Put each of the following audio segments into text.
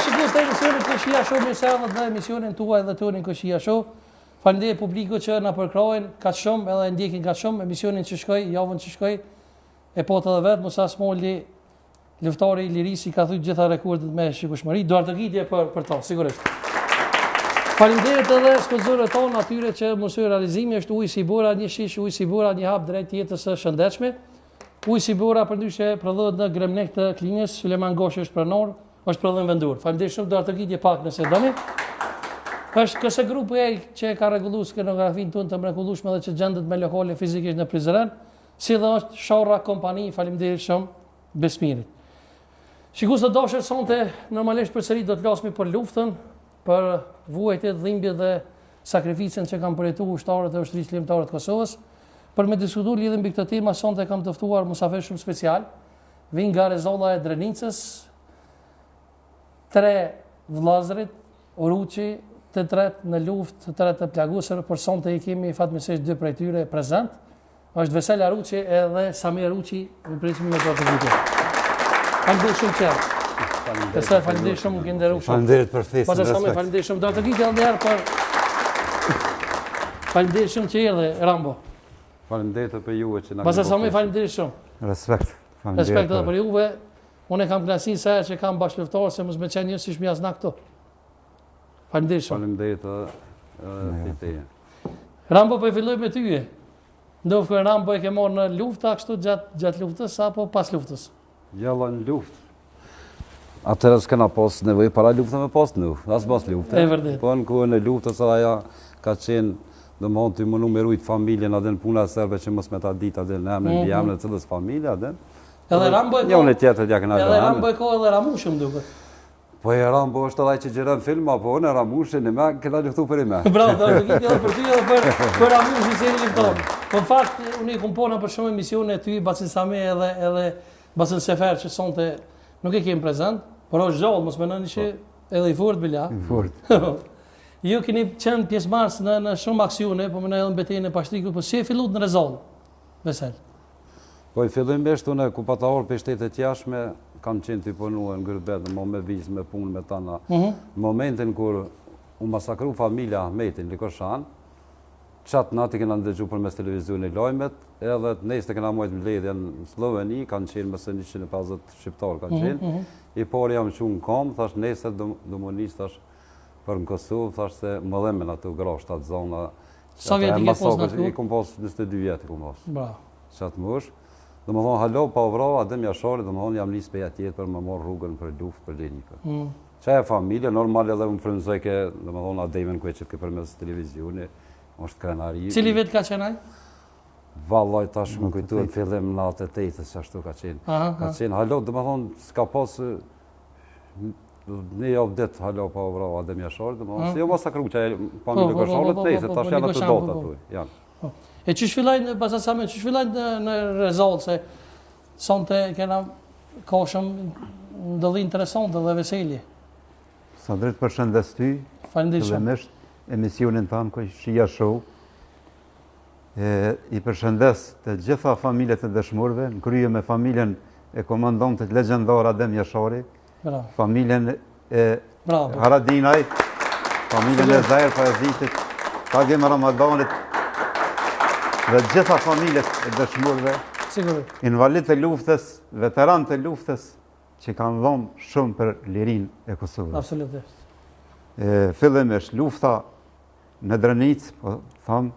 shikues të emisionit Këshia Show, mirë se erdhët në emisionin tuaj dhe tonin Këshia Show. Faleminderit publikut që na përkrojnë kaq shumë edhe ndjekin kaq shumë emisionin që shkoi, javën që shkoi. E po të dhe vetë, Musa Smolli, luftari i lirisë, ka thujt gjitha rekordet me shikueshmëri, duart të gjitje për to, sigurisht. Faleminderit edhe sponsorëve tonë, atyre që mësoj realizimi është Ujë Sibora, një shish Ujë Sibora, një hap drejt jetës së shëndetshme. Ujë Sibora përndryshe prodhohet në Gremnek të Klinës, Suleman Goshi është pronor, është prodhim vendor. Faleminderit shumë, duart të gjitje pak nëse doni. Është kësë grupi që ka rregulluar skenografin tonë të mrekullueshme dhe që gjendet me lokale fizikisht në Prizren, si dhe është Sharra Kompani, faleminderit shumë Besmirit. Shikues të dashur, sonte normalisht përsëri do të flasim për luftën, për vuajtjet, dhimbjet dhe sakrificën që kanë përjetuar ushtarët e ushtrisë ligjore të Kosovës. Për me diskutuar lidhur mbi këtë temë, sonte kam të ftuar musafir shumë special. Vin nga Rezolla e Drenicës, 3 vëllezërit, Oruçi, të tretë në luftë, të tretë të plagosur, por sonte i kemi fatmirësisht 2 prej tyre prezant. Është Vesel Aruçi edhe Samir Aruçi, ju presim me të vite. Faleminderit shumë qërë. Faleminderit shumë, më kënderu shumë. Faleminderit për festin, respekt. Faleminderit shumë, do të gjitja edhe herë për... Faleminderit shumë që erdhe, Rambo. Faleminderit për juve që na keni bërë. Faleminderit shumë. Respekt. Respekt edhe për juve. Unë kam kënaqësinë se që kam bashkëluftar se mos më çan njësi si shmjas na këtu. Faleminderit shumë. Faleminderit edhe teje. Rambo, po e filloj me ty. Ndoftë Rambo e ke marrë në luftë kështu gjatë luftës apo pas luftës? Jalla në luftë. Atëherë s'kena pas nevojë para luftës me pas as pas luftë. E vërtet. Po në kohën e luftës ajo ka qenë domthonjë ti më numerojt familjen atë në puna e serbe që mos me ta ditë atë në emrin mbi emrin e cilës familje atë. Edhe Rambo e ka. Jo në tjetër ja kena. Edhe Rambo e ka edhe Ramushën duket. Po e Rambo është ai që gjeron film apo në Ramushën e më kena luftuar për më. Bravo, do të gjej edhe për ty edhe për Ramushën se i lufton. Po në fakt unë kom puna për shumë emisione ty Basin Sami edhe Basin Sefer që sonte nuk e kemi prezant, por është gjallë, mos mendoni që edhe i fort bila. I fort. Ju keni qenë pjesëmarrës në shumë aksione, po më në edhe në betejën e Pashtrikut, po si e filluat në Rezoll? Vesel. Po i fillimisht unë ku pa ta orë për shtetet jashtme, kam qenë të punuar në Gërbet, më me vizë, me punë, me tana. Në momentin kur u masakru familja Ahmetin, Likoshan, qatë nati kena ndëgju për mes televizion e lojmet, edhe të nesë të kena mojtë mbledhja në Sloveni, kanë qenë mëse 150 shqiptarë kanë qenë. I por jam që në kom, thash nesë do më njës, thash për në Kosovë, thash se më dhemen atë grasht, atë zona. Sa vjetë i ke posë në të? I kom posë 22 vjetë i kom posë. Bravo. Qatë më është. Dhe më thonë, halo, pa vrava, adem jashari, dhe më thonë, jam njës peja tjetë për më morë rrugën për luft, për lirikë. Qa e familje, normal edhe më frëmëzoj ke, dhe më thonë, ademen kwe që të për mes televizioni, është krenari. Cili vetë ka qenaj? Vallaj, tash më kujtuar fillim në atë të tejtës, që ashtu ka qenë. Ka qenë, halo, dhe më thonë, s'ka pasë, një javë ditë, halo, pa vrava, adem jashari, dhe më thonë, si jo masakru që e familje kësharët të tejse, tash janë atë dota tu, janë. E që shfilajnë, Basasame, që shfilajnë në Rezoll, se sonte kena ka shumë ndëdhi interesante dhe veseli. Sa drejt përshëndes ty, fillimisht emisionin tanë Këshia Show, i përshëndes të gjitha familjet e dëshmorëve, në krye me familjen e komandantit legjendar Adem Jashari, familjen e Haradinaj, familjen e Zajr Pajazitit, Tagim Ramadanit, dhe gjitha familjet e dëshmorëve, invalid të luftës, veteran të luftës, që kanë dhënë shumë për lirinë e Kosovës. Absolutisht. Fillimisht lufta në Drenicë, po tham,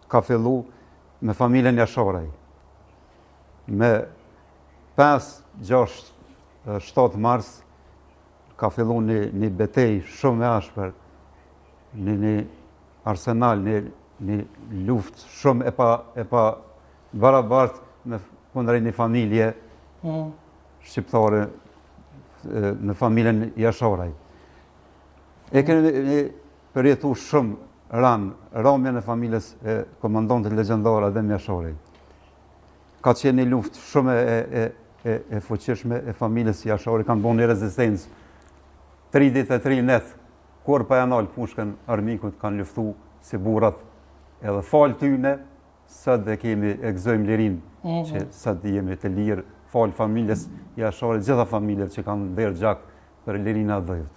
ka fillu me familjen Jasharaj. Me 5, 6, 7 mars ka fillu një betej shumë e ashpër, një arsenal, një luft shumë e pa barabart me kundër një familje shqiptare në familjen Jasharaj. E keni përjetu shumë ramjen e familjes e komandantit legjendar Adem Jasharaj. Ka qenë një luft shumë e fuqishme e familjes Jasharaj, kanë bërë një rezistencë 33 net, kur pa janë alë pushkën armikut kanë luftu si burrat, edhe falë tyne, sët dhe kemi e gëzojmë lirin, që sët jemi të lirë, falë familjes Jasharit, gjitha familjet që kanë dherë gjak për lirinë e dhejt.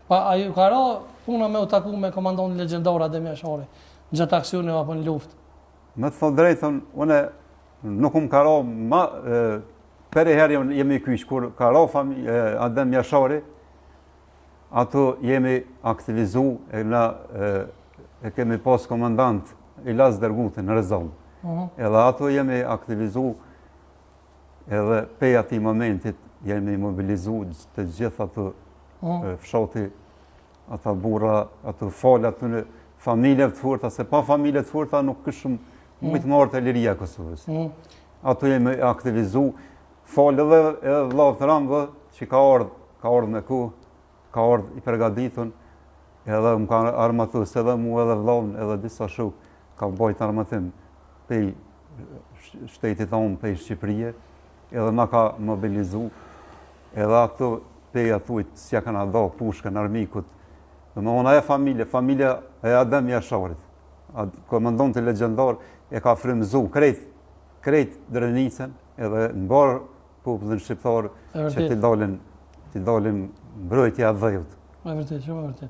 Pa, a ju ka ra puna me u taku me komandonin legjendar Adem Jashari, në gjatë aksionit apo në luftë? Me të thonë drejtën, une nuk ka ra për e herë jemi kyç, kur ka ra Adem Jashari, ato jemi aktivizu e kemi pas komandant Ilaz Dergutin në Rezon. Edhe ato jemi aktivizu edhe pej ati momentit jemi mobilizu të gjithë ato fshati, ata burra, ato falë, ato në familje të furta, se pa familje të furta nuk këshëm mëjtë marrë të liria Kosovës. Ato jemi aktivizu, falë edhe vlavë të rangë që ka ardhë me ku, ka ardhë i përgaditun, edhe më ka armatus edhe mu edhe vlavën edhe disa shuk, ka bajtë armatim pej shtetit tonë, pej Shqipërije, edhe na ka mobilizu, edhe ato pej atujt s'ja kanë dha pushkën armikut. Dhe më ona e familja e Adem Jasharit, komandon të legjendar, e ka frymzu krejt Drenicën, edhe në barë popullin shqiptar që t'i dalin mbrojtja e dhejut. E vërtet, shumë e vërtet.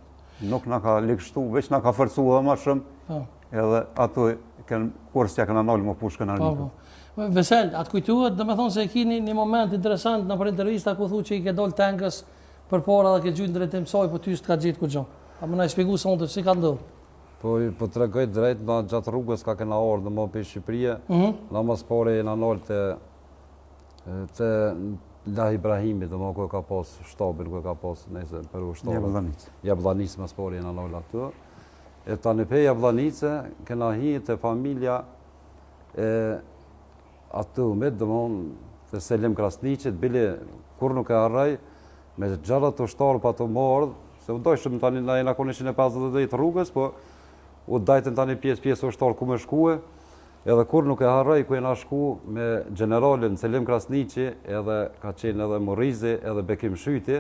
Nuk na ka likështu, veç na ka forcu edhe ma shumë, edhe ato kur s'ja kanë nalë më pushkën armikut. Vesel, atë kujtuhet, dhe me thonë se e kini një moment interesant në për intervista ku thu që i ke dollë tankës për para dhe ke gjytë në drejtim saj, po ty s'ka gjitë ku gjo. A më na i shpjegu se unë të si ka ndodhë? Po të regoj drejt, na gjatë rrugës ka kena orë dhe më për Shqipërije, na mas pare e në nalë të Lah Ibrahimit, dhe më ku e ka pas shtabin, ku e ka pas nëse për u shtabin. Jablanicë mas pare e në nalë atë. E ta në pej Jablanicë, kena hi të familja atë umet, dhe mon, të Selim Krasniqit, bili kur nuk e arraj, me gjarët të shtarë pa të mordë, se u dojshëm tani na jena kone 150 rrugës, po u dajtën tani pjesë u shtarë ku me shkue, edhe kur nuk e harraj ku jena shku me generalin Selim Krasniqi, edhe ka qenë edhe Morizi, edhe Bekim Shyti,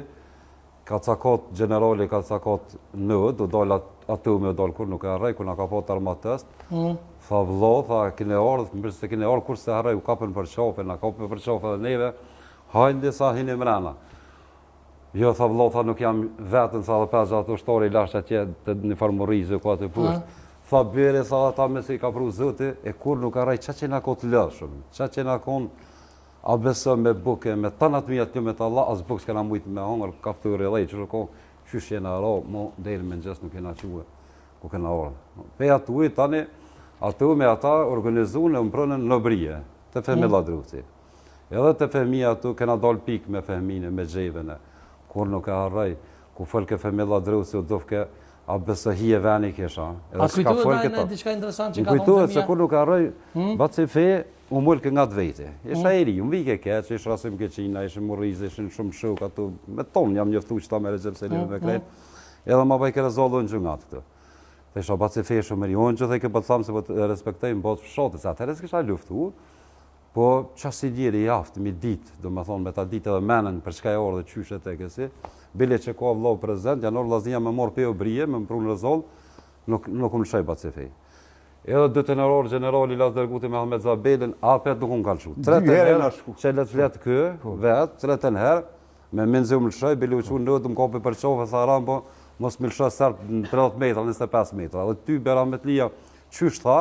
ka cakat generali, ka cakat nëd, u dojnë atë me u dojnë kur nuk e harraj, kur nga ka pot armatest, tha vlo, tha kine ardhë, mbërës se kine ardhë kur se harraj, u kapën për qafe, nga kapën për qafe dhe neve, hajnë disa hini mrena. Jo, tha vlo, tha nuk jam vetën, tha dhe pesë ato shtore i lasht atje të një farë Morizi, ku atë pusht. Tha bere, tha ata me si ka pru zëti, e kur nuk harraj, qa që nga kotë lëshëm, qa që nga konë, a besë me buke, me tanat mijat një me të Allah, as bukë s'kena mujtë me hongër, kaftë i lejë, që shko, qysh jena ra, mo deri me njës nuk jena quë, ku kena orë. Pe atë ujë tani, atë me ata organizu në mprënën në brije, të Fehmi Ladruci. Edhe të Fehmi atu kena dal pik me Fehmine, me gjevene, kur nuk e harraj, ku fëllke Fehmi Ladruci, u dufke, a besë hi e veni kesha. A kujtuhet në diçka interesant që ka thonë kujtuhet se kur nuk e harraj, baci fe, u mëllë nga të vete. Isha e ri, unë vike keq, isha Rasim Keqina, isha Morizi, ishin shumë shuk, ato, me tonë jam njëftu që ta me Recep Selimi me krejt, edhe ma bajke rezollu në gjungat këtë. Dhe isha baci fe shumë e ri, unë që dhe ke bëtë thamë se bëtë respektojmë bëtë fshatës, atëherës kisha luftu, po qasi djeri jaftë, mi ditë, do me thonë, me ta ditë edhe menën për çka e orë dhe qyshet e kësi, bile që ka vlau prezent, janë orë lazinja me morë peo brije, me më prunë rezoll, nuk unë shaj baci fej. Edhe dy tenëror generali Las Derguti me Ahmet Zabelin, apet nuk unë kanë shu. Tretën herë, që le të fletë kë, vetë, tretën herë, me minzi u më lëshaj, bili u që unë nëtë më kopi për qofe, tha rambo, mos më lëshaj sërtë në 30 metra, 25 metra. Dhe ty, Bera Metlia, qysh tha,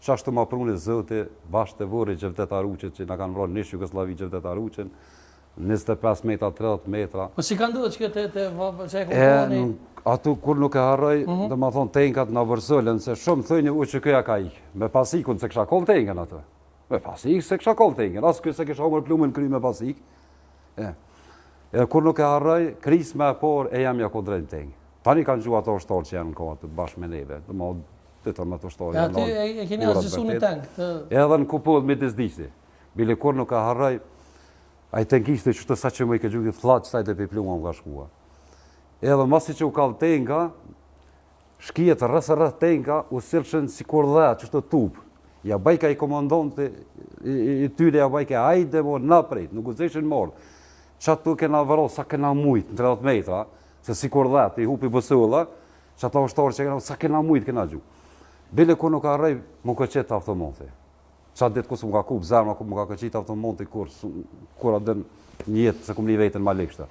që ashtu ma pruni zëti, bashkë të vuri Gjevdet Aruqit, që nga kanë vronë një Jugoslavi Gjevdet Aruqin, 25 metra, 30 metra. Po si ka ndodhë që e komponi? Atu kur nuk e harroj, dhe ma thonë tenkat në vërsëllën, se shumë thëjnë u që këja ka ikë. Me pasikun se kësha kol tenken atë. Me pasik se kësha kol tenken, asë kësë se kësha omër plumën kry me pasik. Edhe kur nuk e harroj, kris me por e jam ja kodrejnë tenk. Tani kanë gju ato shtorë që janë në kohë bashkë me neve. Dhe ma ditër me ato shtorë. E aty e keni asgjësu një tenk? Edhe në kupullë me disdisi. Bili kur nuk e harroj, a i tenkiste që të sa që më i ke gjukit flatë që sajt e pipluma më ka shkua. Edhe masi që u kalë tenka, shkijet rrës tenka, u silëshën si kur dhe, që të tupë. Ja bajka i komandonte, i tyre ja bajka ajde, mo na prejt, nuk u zeshin morë. Që atë kena vëro, sa kena mujtë në 30 metra, se si kur dhe, të i hupi bësulla, që ato ushtarë që kena, sa kena mujtë kena gju. Bile ku nuk ka rej, mu ka qetë automonti. Që atë ditë kusë mu ka kupë zërma, mu ka qetë automonti, kur adën një jetë, se kum një vetën ma likshtë.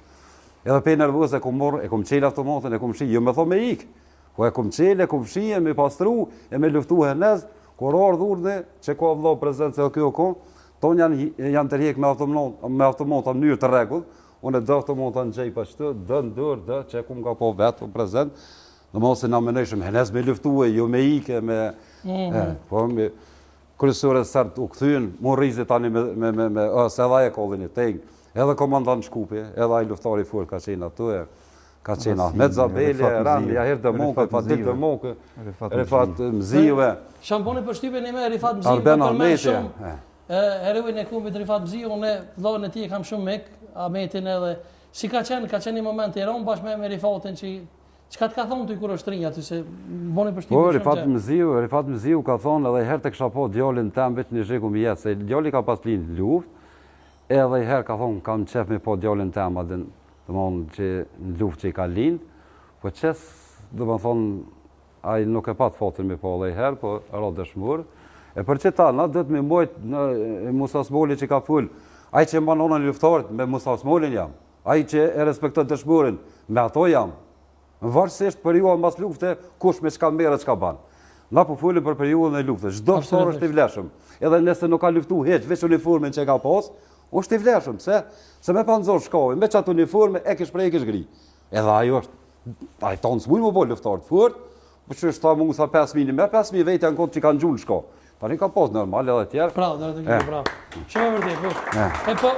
Edhe pe nervoz e kom qelë automatën, e kom shi, jo me thonë me ikë. Po e kom qelë, e kom shi, e me pastru, e me luftu hernez, kur ardhë urdhë, që ka vëllo prezent se kjo ko, tonë janë tërhek me automata në mënyrë të rregull, unë e dë automata në gjej pa qëtë, dë në dërë, dë, që e kum ka po vetë, prezent, në mos e na menëshëm, hernez me luftu e, jo me ikë, po me kryesore sërt u këthyn, mu rrizi tani se edhe e kollin e tengë, edhe komandant Shkupi, edhe ai luftari furt ka qenë aty, ka qenë Ahmet Zabeli, Rami, Jahir Dëmoke, Fatil Dëmoke, Rifat Mzive. Shamponi për shtypjen e me Rifat Mzive, Arben për me Ahmeti. shumë, heroin e klumbit Rifat Mzive, unë vllahën e tij e kam shumë mik, Ahmetin edhe, si ka qenë një moment i rënd bashkë me Rifatin që çka të ka thonë ty kur është rinj aty se boni për Po, shtypjen shumë. Rifat Mziu ka thonë edhe herë të kisha po djalin tem veç një zheku mi jetë, se djali ka pas lind luftë, edhe herë ka thonë kam qef me po djalin tem adin, domthonë që në luftë që i ka lind, po qes, domthonë, ai nuk e pat fatin me po edhe herë, po ra dëshmur. E për që ta, na dhëtë me mbojt në Musa Smoli që ka full, ai që mban onën luftarit me Musa Smolin jam, ai që e respekton dëshmurin, me ato jam. Varësisht periudha mbas lufte, kush me çka merret çka ban. Na po folim për periudhën e luftës. Çdo luftar është i vlefshëm. Edhe nëse nuk ka luftu hiç, veç uniformën që ka pas, është i vlefshëm, se me panzor shkoi, me çat uniforme e kish prej e kish gri. Edhe ajo është, ai ton s'mund më bë luftar të fort, po çu është më sa 5000, me 5000 vetë janë kot që kanë gjul shko. Tani ka pas normal edhe tjerë. Pra, bravo. Shumë vërtet, po. E po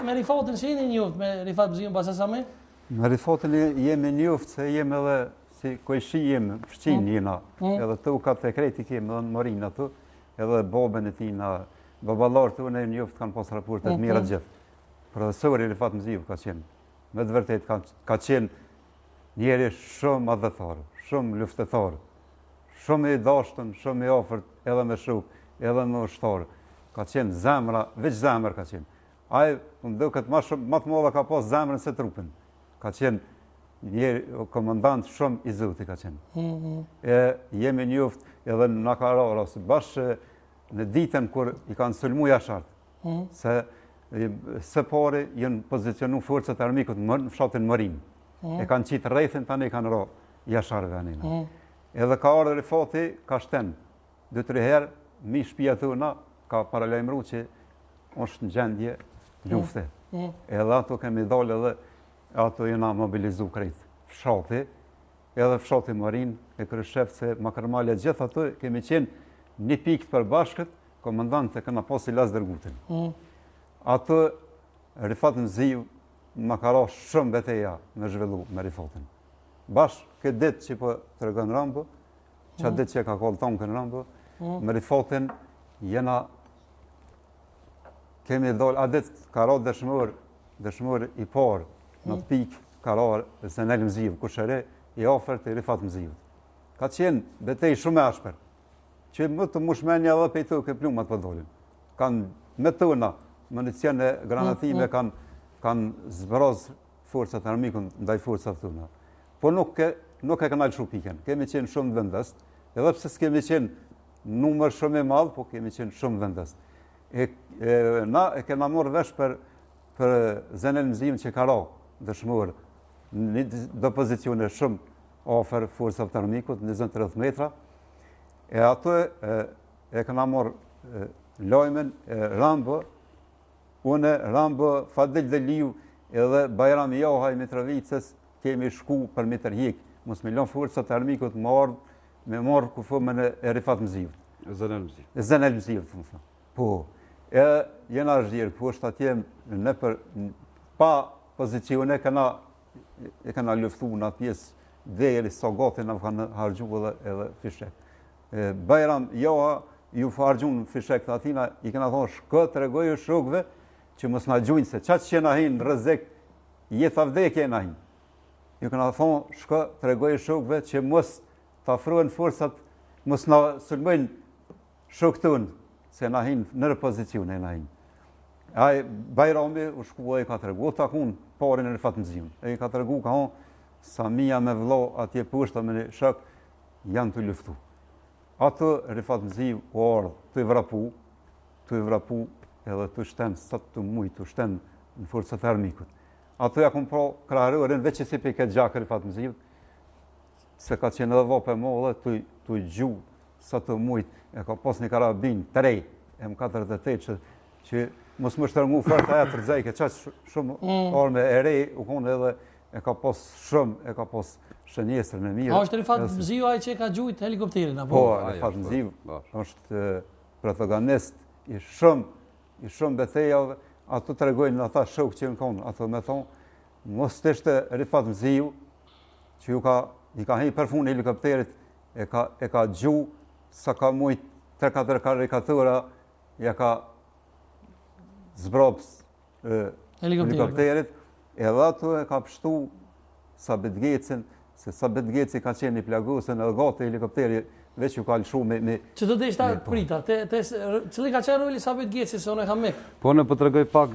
me Rifatin si jeni njoft me Rifat Mziun pas asaj? Me Rifatin jemi njoftë se jemi edhe si kojshi jemi, fshqin jena, edhe të u ka të kreti kemi edhe në Morin atë, edhe babën e tij na baballar të unë njoftë kanë pas raporte të mira gjithë. Profesori Rifat Mziu ka qenë, me të vërtet ka qenë njeri shumë adhëtar, shumë luftetar, shumë i dashtën, shumë i afërt, edhe me shok, edhe me ushtar. Ka qenë zemra, veç zemër ka qenë. Ai më duket më të madhe ka pas zemrën se trupin. Ka qenë një komandant shumë i zotit ka qenë. Jemi njoftë edhe në Nakarara, bashkë në ditën kur i kanë sulmu Jashart, se pari jenë pozicionu forcat e armikut në fshatin Morin. E kanë qitë rrethin, tani kanë ra Jasharve anina. Edhe ka ardhur Rifati, ka shten, 2-3 herë, mi shtëpia tona ka paralajmëruar që është në gjendje lufte. Edhe ato kemi dalë edhe ato jena mobilizu krejt fshati, edhe fshati Morin, e kryeshef se Makarmale gjithë ato kemi qenë një pikë për bashkët, komandant e këna pasi Las Dërgutin. Ato Rifat Mziu ma ka ra shumë beteja me zhvillu me Rifatin. Bashkë këtë ditë që po të regon Rambo, që ditë që ka kollë tonë kënë Rambo, me Rifatin jena kemi dollë, a ditë ka ra dëshmër i parë, në të pikë ka ra Zenel Mziu, kushëre i ofert të Rifat Mziu. Ka qenë betej shumë e ashper, që më të mushmenja dhe pejtu ke plumat për dolin. Kanë me tëna, municion e granatime kanë zbroz forcat armikun ndaj forcat tëna. Po nuk e kanë alë piken, kemi qenë shumë vendest, edhe pse s'kemi qenë numër shumë e madhë, po kemi qenë shumë vendest. Na e kena morë vesh për Zenel Mziun që ka ra dëshmur në do pozicione shumë ofër forcat të armikut, 20-30 metra, e ato e kena morë lojmen Rambo, une Rambo, Fadil Deliu edhe Bajram Johaj Mitrovicës kemi shku për me tërhik, mos me lon forcat të armikut me marë kufumën e Rifat Mziut. Zenel Mziut, të më thëmë. Po, jena zhjirë, po është atje në për pa pozicione e kana luftu në pjesë dhejeri sa gati në kanë hargju edhe fishek. Bajram Joha ju hargju në fishek të atina, i kena thonë shkë të regojë shokve që mos në gjujnë se qatë që na hinë rëzek, jetë avdekje na hinë. Ju kena thonë shkë të regojë shokve që mos të afruen forcat, mos në sulmojnë shoktun, se na hinë nërë pozicione na hinë. Ai Bajrami u shkua e ka të regu, ta kun parin e Rifat Mziun. E ka të regu ka honë sa mija me vlo atje pushta me një shok janë të luftu. Ato Rifat Mziu u ardhë të i vrapu edhe të shtenë sa të mujtë, të shtenë në forcat e armikut. ato ja kom pro krahërurin veç që si për këtë gjakër i fatë mëzivë, se ka qenë edhe vopë e mollë, të gju, sa të mujtë, e ka pos një karabin, 3, M48, që mos më shtërngu fërë të aja të rëzajke, qaqë shumë arme e rej, u konë edhe e ka pos shumë, e ka pos shënjesër në mirë. A është Rifat Mziu ai që e ka gjujt helikopterin, apo? Po, Rifat Mziu është protagonist i shumë betejave, ato të regojnë në ata shok që në konë, ato me thonë, mos të ishte Rifat Mziu, që i ka hej për fund helikopterit, e ka gju, sa ka mujt 3-4 karikatura, ja ka zbrops helikopterit, edhe ato e ka pështu Sabit Gecin, se Sabit Geci ka qenë një plagusën edhe gati helikopteri veç ju ka lëshu me... Që të ishta prita, cili ka qenë roli Sabit Geci, se unë e kam mek? Po në po të regoj pak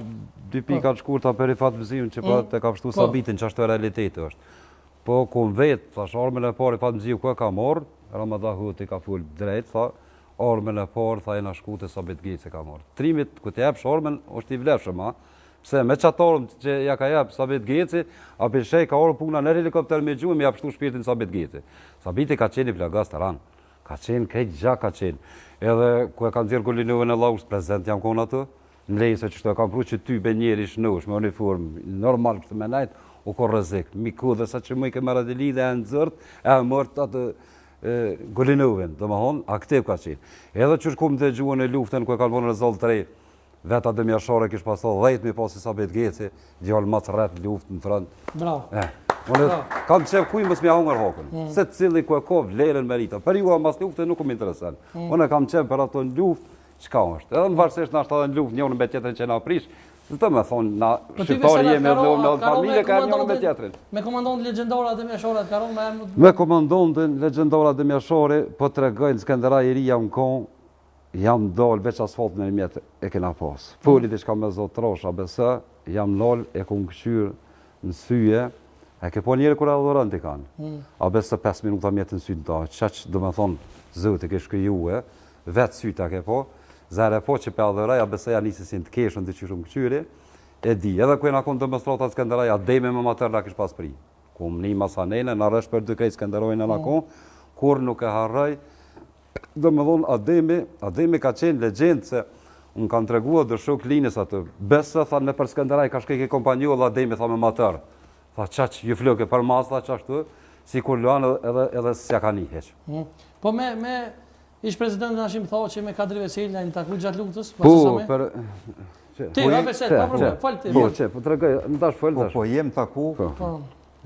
2 pika të shkurta për Rifat Mziun që po të ka pështu Sabitin që ashtu e realiteti është. Po kun vetë, thash, armën e parë Rifat Mziu ku e ka morë, Ramadan Huti ka full drejt, tha, armën e parë, tha, e na shku të Sabit Geci ka morë. Trimit, ku të jepsh armën, është i vlefshëm, ha? Pse, me qatarëm që ja ka jep Sabit Geci, a pishej ka orë puna në helikopter me gjumë, me japështu shpirtin Sabit Geci. Sabiti ka qenë i plagas të ranë, ka qenë, krejt gjak ka qenë. Edhe, ku e kanë zirë Golinovën e Lausht, prezident jam konë atë, në lejse që shtu e kam pru që ty be njeri shnush, me uniform, normal kështë me najtë, u ko rëzik, miku dhe sa që mu i ke Maradili dhe e në zërt, e mërt atë Golinovën, do më honë, aktiv ka qenë. Edhe që shkum të gjuën e luftën, ku e kanë vonë rezultat 3, veta dhe mjashore kishë paso 10.000 pasi Sabit Geci, djallë ma të rret luft në front. Bravo. Kam qef kuj mësë mja hongër hokën, se cili ku e kov vlerën merita. Për ju a mas luftën nuk më interesan. Unë kam qef për ato në luft, qka është. Edhe në varsisht në ashtë edhe në luft njënë me tjetërin që na prish, të me thonë, na shqiptari jemi edhe në familje ka njënë me tjetërin. Me komandon legjendora dhe mjashore, ka ronë me emnu? Me komandon dhe legjendora dhe mjashore, po të regojnë Skënderaj i ri jam konë, jam dollë, veç asfalt në një mjetë e kena pasë. Fullit ishka me zotë trosha, besë, jam nollë, e ku në këshyrë në syje, e ke po njëri kur e adhërën t'i kanë. A besë 5 minuta mjetë në syje në ta, qaq do me thonë, zëtë ke shkëjue, vetë syta ke po, zare po që pe adhëraj, a besë ja njësisin të keshën të qyshëm këshyri, e di, edhe ku e na konë demonstratat Skënderaj, a dejme me mater na kish pas pri. Ku më një masanene, na rësh për dy krejt Skënderojnë na konë, kur nuk e harraj, do me dhonë, Ademi ka qenë legjendë se unë kanë të regua dhe shok linës atë. Besë, tha në për Skënderaj, ka shkej ke kompanjo dhe Ademi, tha me mater. Tha qaq, ju flëke për mas, tha qashtu, si kur luanë edhe s'ja ka një heqë. Po me ish prezident në ashim thohë që me Kadri Veseli në taku gjatë luftës? Po, për... Ti, Veset, pa problem, falë ti. Po, që, po të regoj, në dash falë dash. Po, jem taku,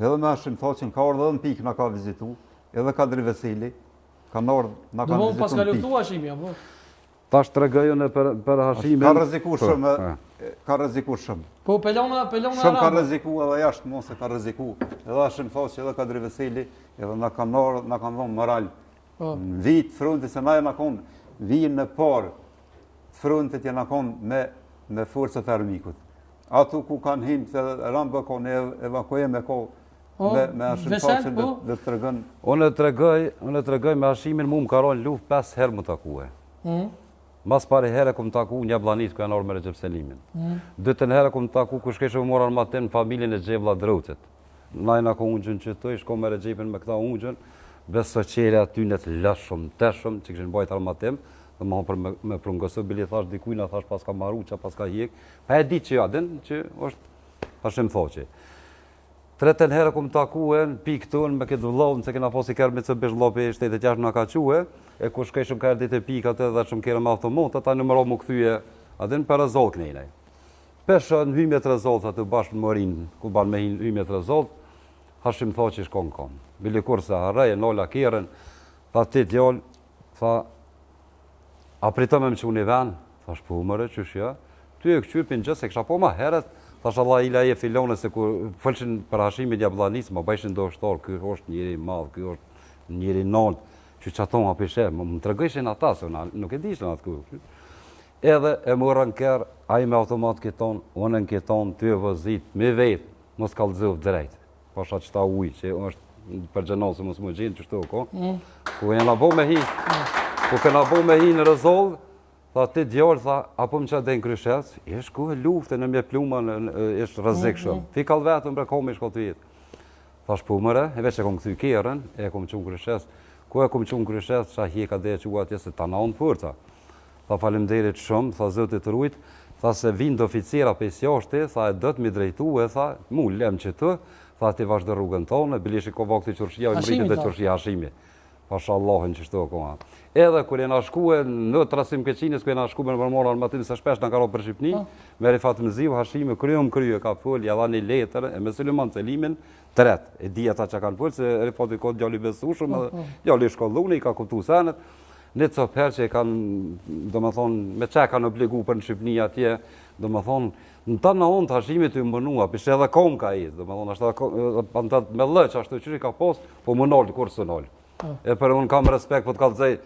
edhe me ashim thohë që në ka orë dhe në pikë në ka vizitu, edhe Kadri Veseli, ka në orë në ka vizitu në pikë. Dëmonë pas ka luftu Hashimi, apo? Tash të regojën për Hashimin... Ka rëziku shumë, ka rëziku shumë. Po, pelona shumë ka rëziku edhe jashtë mos e ka rëziku. Edhe ashtë në thosë që edhe Kadri Veseli, edhe në kanë dhonë moral. Në vitë frontit, se na e në konë vijën në parë, frontit e në konë me forcët e armikut. Ato ku kanë hinë të rambë konë evakujem e kohë me ashtë në thosë dhe të regën. Unë e tregoj me Hashimin mu më karon luft 5 herë më takue. Mas pari herë kom taku një blanit ku janë orë me Recep Selimin. Dytën herë kom taku ku shkeshe më morë armatim në familjen e Gjevla Drautit. Najna ko ungjën që të shko me Recepin me këta ungjën, beso qere aty në të lëshëm, teshëm, që këshin bajt armatim, dhe më hon për me prungësë, bili thash dikujna, thash pas ka maru, që pas ka hjek, pa e di që jadin, që është Hashim Thoqi. Tretën herë kom takue në pikë tonë me këtë vlovën, se kena posi kërë me të bësh vlopi shtetet jashtë nga ka quhe, e ku shkej shumë kërë ditë e pikë atë dhe shumë kërë me automot, ata nëmëro më këthyje adin për rezolë kënejnej. Pesha në hymet rezolët atë bashkë në Morin, ku banë me hymet rezolët, Hashim Thoqi shkon kom. Bili kur se harrej, nolla kjerën, tha ti djallë, tha, a pritëm e më që unë i venë, tha shpu mëre, që shja, ty e këqypin gjësë, e kësha po ma heret, thash Allah ila e filone se ku fëllshin për Hashimit jablanisë, ma bajshin do shtorë, kjo është njëri madhë, kjo është njëri nëllë, që që ato ma pishe, më të regëshin ata, se nuk e dishën atë ku. Edhe e më rënker, a i me automat këton, unë në këton, ty e vëzit, me vetë, mos kallëzëv drejt, pasha që ta ujë, që është për gjenosë, mos më gjinë që shtu, ku e në bo me hi, ku këna bo me hi në rëzollë, tha ti djallë, tha, apo më që adhe në Kryshes, ish ku e lufte në mje pluma, ish rëzik shumë. Fi kall vetëm bre komi shko të vitë. Thash po mëre, e veç e kom këthy kjerën, e kom qunë Kryshes. Ku e kom qunë Kryshes, qa hjeka dhe e qua atje se ta naun për ta. Tha falemderit shumë, tha zëtit rujt, tha se vind oficira pes jashti, tha e dët mi drejtu e tha, mu lem që të, tha ti vazhdo rrugën tonë, bilishi ko vakti qërshia, i mritit dhe qërshia Hashimi. Pasha Allahin që shto koma. Edhe kër e na shkue në trasim Keqinës, kër e na shkue në përmora armatim, se shpesh në karo për Shqipni, me Rifat Mëziu, Hashimi, krye ka full, ja dha një letër, e me Suleman Celimin, tret, e di ata që kanë full, se Rifat i kodë gjalli besushëm, gjalli shkolluni, i ka kuptu senet, një të soper që i kanë, do më thonë, me që kanë obligu për në Shqipni atje, do më thonë, në ta në onë të Hashimi të imbënua, pishe edhe kom ka i, do më thonë, ashtë me lëq, ashtë të qëri ka post, po më nolë, kur së nolë. E për unë kam respekt, po të kalëzej,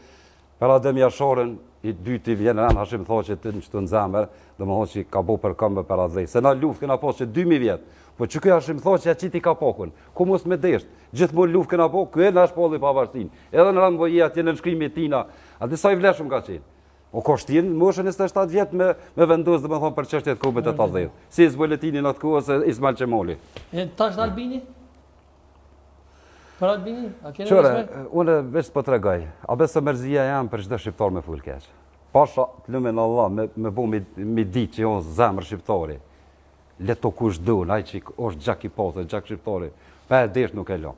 për Adem Jashorin, i dyti vjenë anë, Hashim thoi që të në qëtë në zemër, dhe më thonë që ka bo për këmbë për Adej. Se na luft këna po që 2000 vjetë, po që këj Hashim thoi që ja qiti ka pokën, ku mos me deshtë, gjithë më luft këna po, këj në është polli pavarësin, edhe në rëmë vojia tjenë në nëshkrimi tina, a disa i vleshëm ka qenë. O koshtin, më është 27 vjetë me vendus dhe me thonë për qështjet kubet e të Adej. Si Izboletini në të kohës e Ismail Qemoli. Tash në Albini? Për Albini? Qëre, unë veç për të regaj, a besë mërzia jam për qdo shqiptar me full keq. Pasha, të lume në Allah, me bu mi di që jo zemër shqiptari, leto kush dun, aj që është gjak i pote, gjak shqiptari, pa e desh nuk e lo.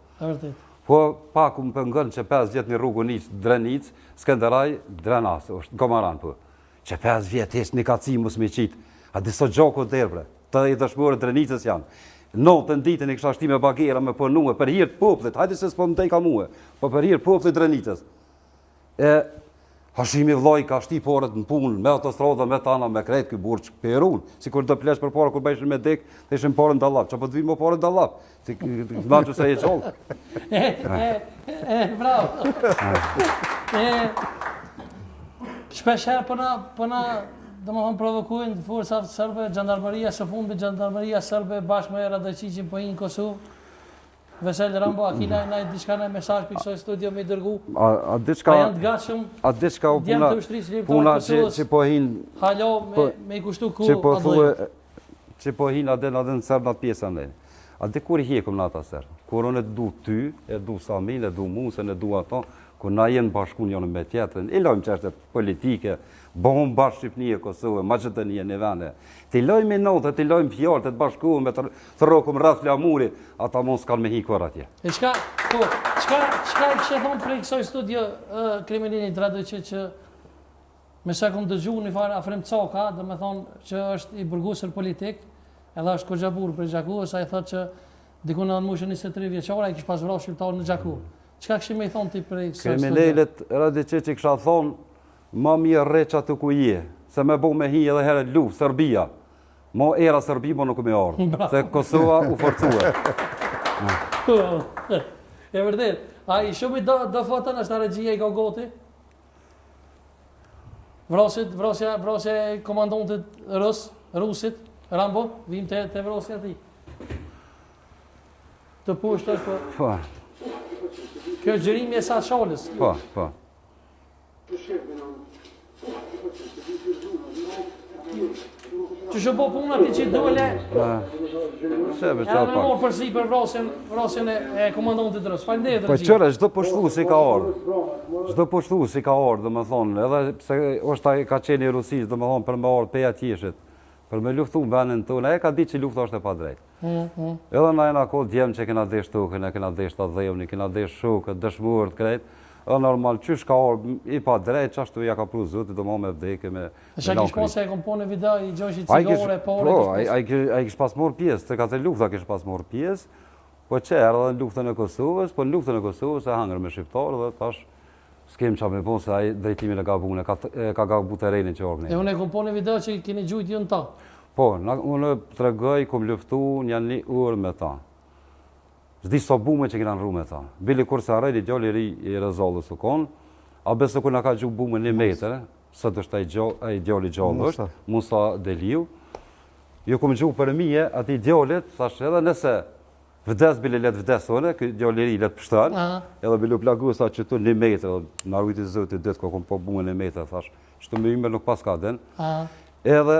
Po, pak më pëngën që 5 vjetë një rrugë njësë, Drenic, Skenderaj, Drenas, është Gomaran, po. Që 5 vjetë ishtë një kaci mus me qitë, a diso gjoko derbre, të i dëshmore Drenicës janë. Notën ditën i kësha shti me bagera me përnue, për hirtë poplit, hajde se s'po më dej ka muhe, po për hirtë poplit Drenicës. E Hashimi vllai ka shti porët në punë, me autostrada, me tana, me krejt këj burq Perun. Si kur do plesh për para, kur bëjshin me dek, të ishin porën dallap. Që po të vinë më porën dallap? Si këman që se e qollë. Bravo. Shpesher përna, do më thonë provokujnë të forësat sërbe, gjandarmeria së fundit, gjandarmeria sërbe bashkë me Radojqiqin për hinë Kosovë. Vesel Rambo, a kina e diçka në mesazh për kësoj studio me i dërgu? A janë të gatshëm? A diçka o puna që po hinë... Halo me i kushtu ku adhojët. Që po hinë adhe në sërë në pjesën dhe. A dhe kur i hjekum në ata sërë? Kur unë e du ty, e du Samin, e du Musën, e du ato, kur na jenë bashkun janë me tjetërën, i lojmë qështë politike, bohëm bashkë Shqipni e Kosovë, Maqedonije në vende. Ti lojmë i notë, ti lojmë fjallë, të bashkuëm, të rokëm rrëth flamuri, ata mos kanë me hikur atje. E qka i kështë thonë prej kësoj studio kriminini Radojqiq që me se kom dëgju një farë Afrim Coka, dhe me thonë që është i burgusër politik, edhe është Kogjabur për Gjaku, sa i thotë që diku në mushën 23 vjeqara, i kështë pas vrau shqiptarë në Gjaku. Qka kështë me i thonë ti prej kësoj studio? Kriminalet Radojqiq i kësha thonë, ma mirë reqa të ku je, se me bo me hi edhe herë luft, Serbia. Mo era Serbi, mo nuk me ardhë, se Kosova u forcue. E vërdet, a i shumë i do fotën është a regjia i Gogoti? Vrosja e komandantit Rusit, Rambo, vim të vrosja ti. Të pushtë është po... Kjo është gjërimi e sa shalës. Po. Që shë po puna ti që dole... E në morë përsi për vrasjen e komandantit Rus. Falenderit, po qëre, çdo pushtu si ka ardhë. Çdo pushtu si ka ardhë, dhe me thonë, edhe pse është ta ka qenë i Rusisë, dhe me thonë, për me ardhë peja tjeshit, për me luftu në vendin tonë, e ka di që lufta është e pa drejtë. Edhe na jena kohë djemë që kena desh tukën, e kena desh të dhejmë, kena desh shukët, dëshmurët, krejtë. E normal, qysh ka orë i pa drejt, qashtu ja ka pru zotit, do ma me vdeke me... E që kish pas e kompone video i Gjoshi Cigore, pare... A i kish pas morë pjesë, të ka të lufta kish pas morë pjesë, po që erë dhe në luftën e Kosovës, po në luftën e Kosovës e hangër me shqiptarë dhe tash s'kem qa me po se a i drejtimin e gabune, ka gabu terrenin që orë. E unë e kompone video që keni gjujt ju në ta? Po, unë të regoj, kom luftu një urë me ta. Zdi sa bume që kena në rru me ta. Bili kur se arrejt i gjalli ri i rezallës u konë, a besë kur nga ka gju bume 1 metrë, sët është a i gjalli gjallë është, Musa Deliu. Jo kom gju për mije ati gjallit, thash edhe nëse vdes bile let vdesone, kë djalleri let pështan, edhe bile plagu sa që tu 1 metër, na rujti zoti det ko kom po buen 1 metër, thash, çto më ime nuk pas ka den. Edhe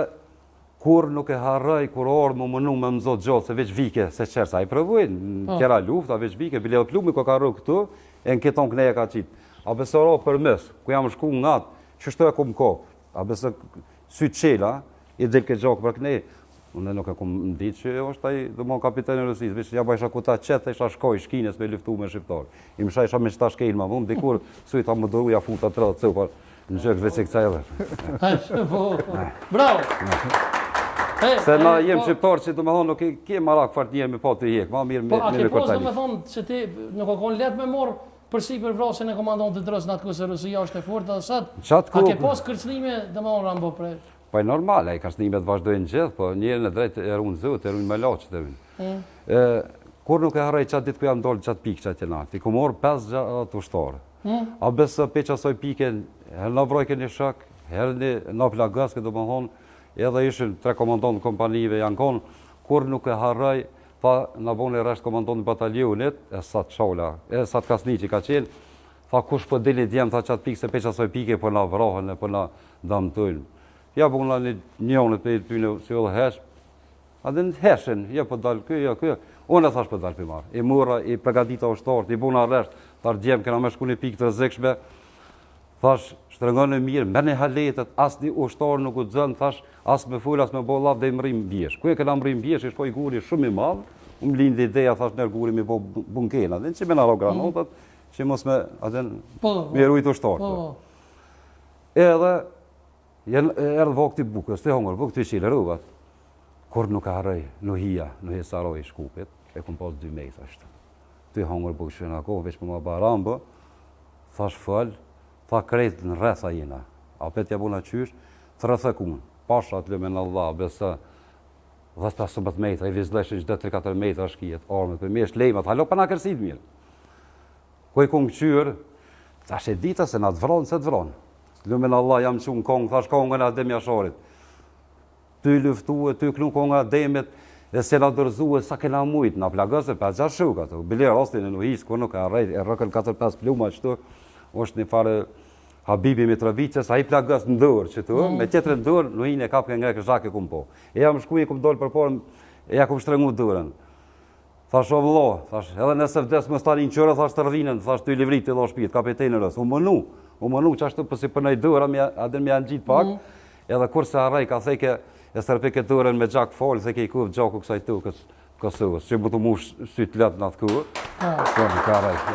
kur nuk e harroj kur orë më mënu me mëzot gjotë, se veç vike, se qërë, sa i provojnë, në kjera lufta, veç vike, bile dhe plumi ko ka rrë këtu, e në keton këneje ka qitë. A besë oro për mes, ku jam shku nga atë, që shto e ku më kopë, a besë sy qela, i del ke gjokë për këneje. Unë nuk e ku më ditë që është taj dhe mon kapiten e Rusisë, veç ja ba isha ku ta qetë, isha shkoj shkines me luftu me shqiptarë. I mësha isha me qëta shkejnë ma vëmë, dikur su i ta më dëru, ja futa 30 cëpar, në gjëkë veç e këca edhe. Bravo! Se na jem shqiptarë që të me thonë nuk ke marak fart njerë me pa të jekë, ma mirë me Po, a ke me pos kërtali. do me thonë që ti nuk o konë letë me morë përsi për vrasjen e komandon të drës në atë ku se Rusia është e fort edhe sëtë, a ke pos kërcnime dhe me onë Rambo prej? Po e normal, e kërcnimet vazhdojnë gjithë, po njerën e drejtë e runë zëtë, e runë me laqët e vinë. Kur nuk e harrej qatë ditë ku jam dollë qatë pikë qatë jena, ti ku morë 5 gjatë ushtarë. A besë pe qasoj pike, herë në vrojke një shak, herë në plagaske do më thonë, edhe ishin 3 komandon të kompanive janë konë, kur nuk e harrej, tha në bone e reshtë komandon të batalionit, e sa të shola, e sa të kasni që ka qenë, tha kush për dili djemë, tha qatë pikë, se pe qasoj pike për në vrohen, për në damëtojnë. Ja për në njënët për i tyne si edhe hesh, a dhe në heshen, ja për dalë kjo, unë e thash për dalë për marë, i mura, i pregadita ushtarët, i buna reshtë, tha djemë, kena me shku një pikë të rëzikshme, thash, shtrëngon e mirë, merë një haletet, asë një ushtarë nuk u dzënë, thash, asë me full, asë me bo laf dhe i mërim bjesh. Ku e këna mërim bjesh, ishpo i guri shumë i madhë, më lindi ideja, thash, nërë guri mi bo bunkena, dhe në që me naro granotat, që mos me, me rujt ushtarë. Edhe, erdhë vokti bukës, të hongër, vokti qilë, rrugat, kur nuk arrej, nuhia, nuhi saroj shkupit, e kum pas 2 mejtë ashtë. Të hongër bukës që në kohë, veç për ma barambë, thash fëll, tha krejtë në rretha jena, a petja buna qysh, të rrethekun, pasha të lëmen Allah, besë 15 metra, i vizleshin që 3-4 metra shkijet, armët, për me është lejmat, halo për nga kërsit mirë. Ko i kun këqyrë, thash e dita se na të vronë, se të vronë. Lëmen Allah, jam që në kongë, thash kongën e Adem Jasharit. Ty luftuë, ty klu kongë Ademit, dhe se na dërzuë, sa kena mujtë, na plagëse, 5-6 shuka, të bilerë rastin e nuhisë, kur nuk e arrejt, e rëkën 4-5 pluma qëtu, është një farë Habibi Mitrovicës, a i plagës në dërë qëtu, me tjetër në dërë, nuhin e kapë nga këshake kumë po. E jam shku i kumë dollë për porë, e ja kumë shtrengu dërën. Thash o vëllo, thash, edhe nëse vdes më stani në qërë, thash të rëdhinën, thash të i livrit të do shpitë, kapitejnë rësë. U mënu, që ashtu përsi për nëjë dëra, adin me janë gjitë pak, edhe kur se arrej, ka theke, e sërpike dërën me gjak falë, theke i kuvë gjaku kësaj tukës kësëvës, që më të mush sytë letë në atë kuvë.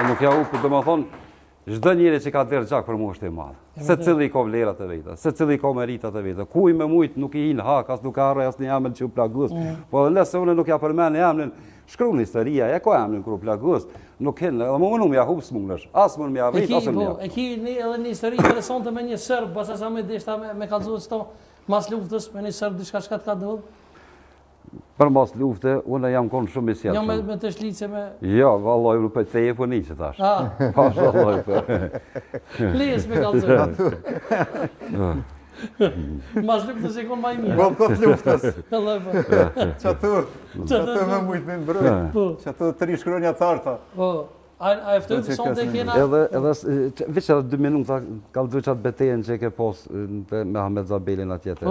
Nuk ja upë, dhe më thonë, çdo njeri që ka dherë gjak për mu është e madhë. Se cili i ka vlerat e veta, se cili i ka meritat e veta. Kuj me mujtë nuk i hinë hak, as nuk ka arrej, as një emën që u plagus. Po dhe nëse unë nuk ja përmen e emnin, shkru në historia, e ka emnin kërë u plagus, nuk hinë, edhe më mënu me ja hupë s'munësh, asë mënë me ja rrit, asë më ja. E ki edhe një histori interesante me një sërbë, basa sa me deshta me kalëzuhet së to, mas luftës, me një sërbë diçka shka të ka dëllë? Për mas lufte, unë jam konë shumë i sjetë. Jo me të shlice me... Jo, valloj, nuk për teje për një që tash. Pas valloj për... Ples me kalëzuhet. Mas luftës e konë ma i mirë. Po këtë luftës. Qatur me mujtë me mbrojt. Qatur 3 shkronja tharta. A eftë të sonë të kena... Edhe, veç edhe 2 minuta, kalëzuhet qatë betejen që e ke posë me Ahmed Zabelin atjetër.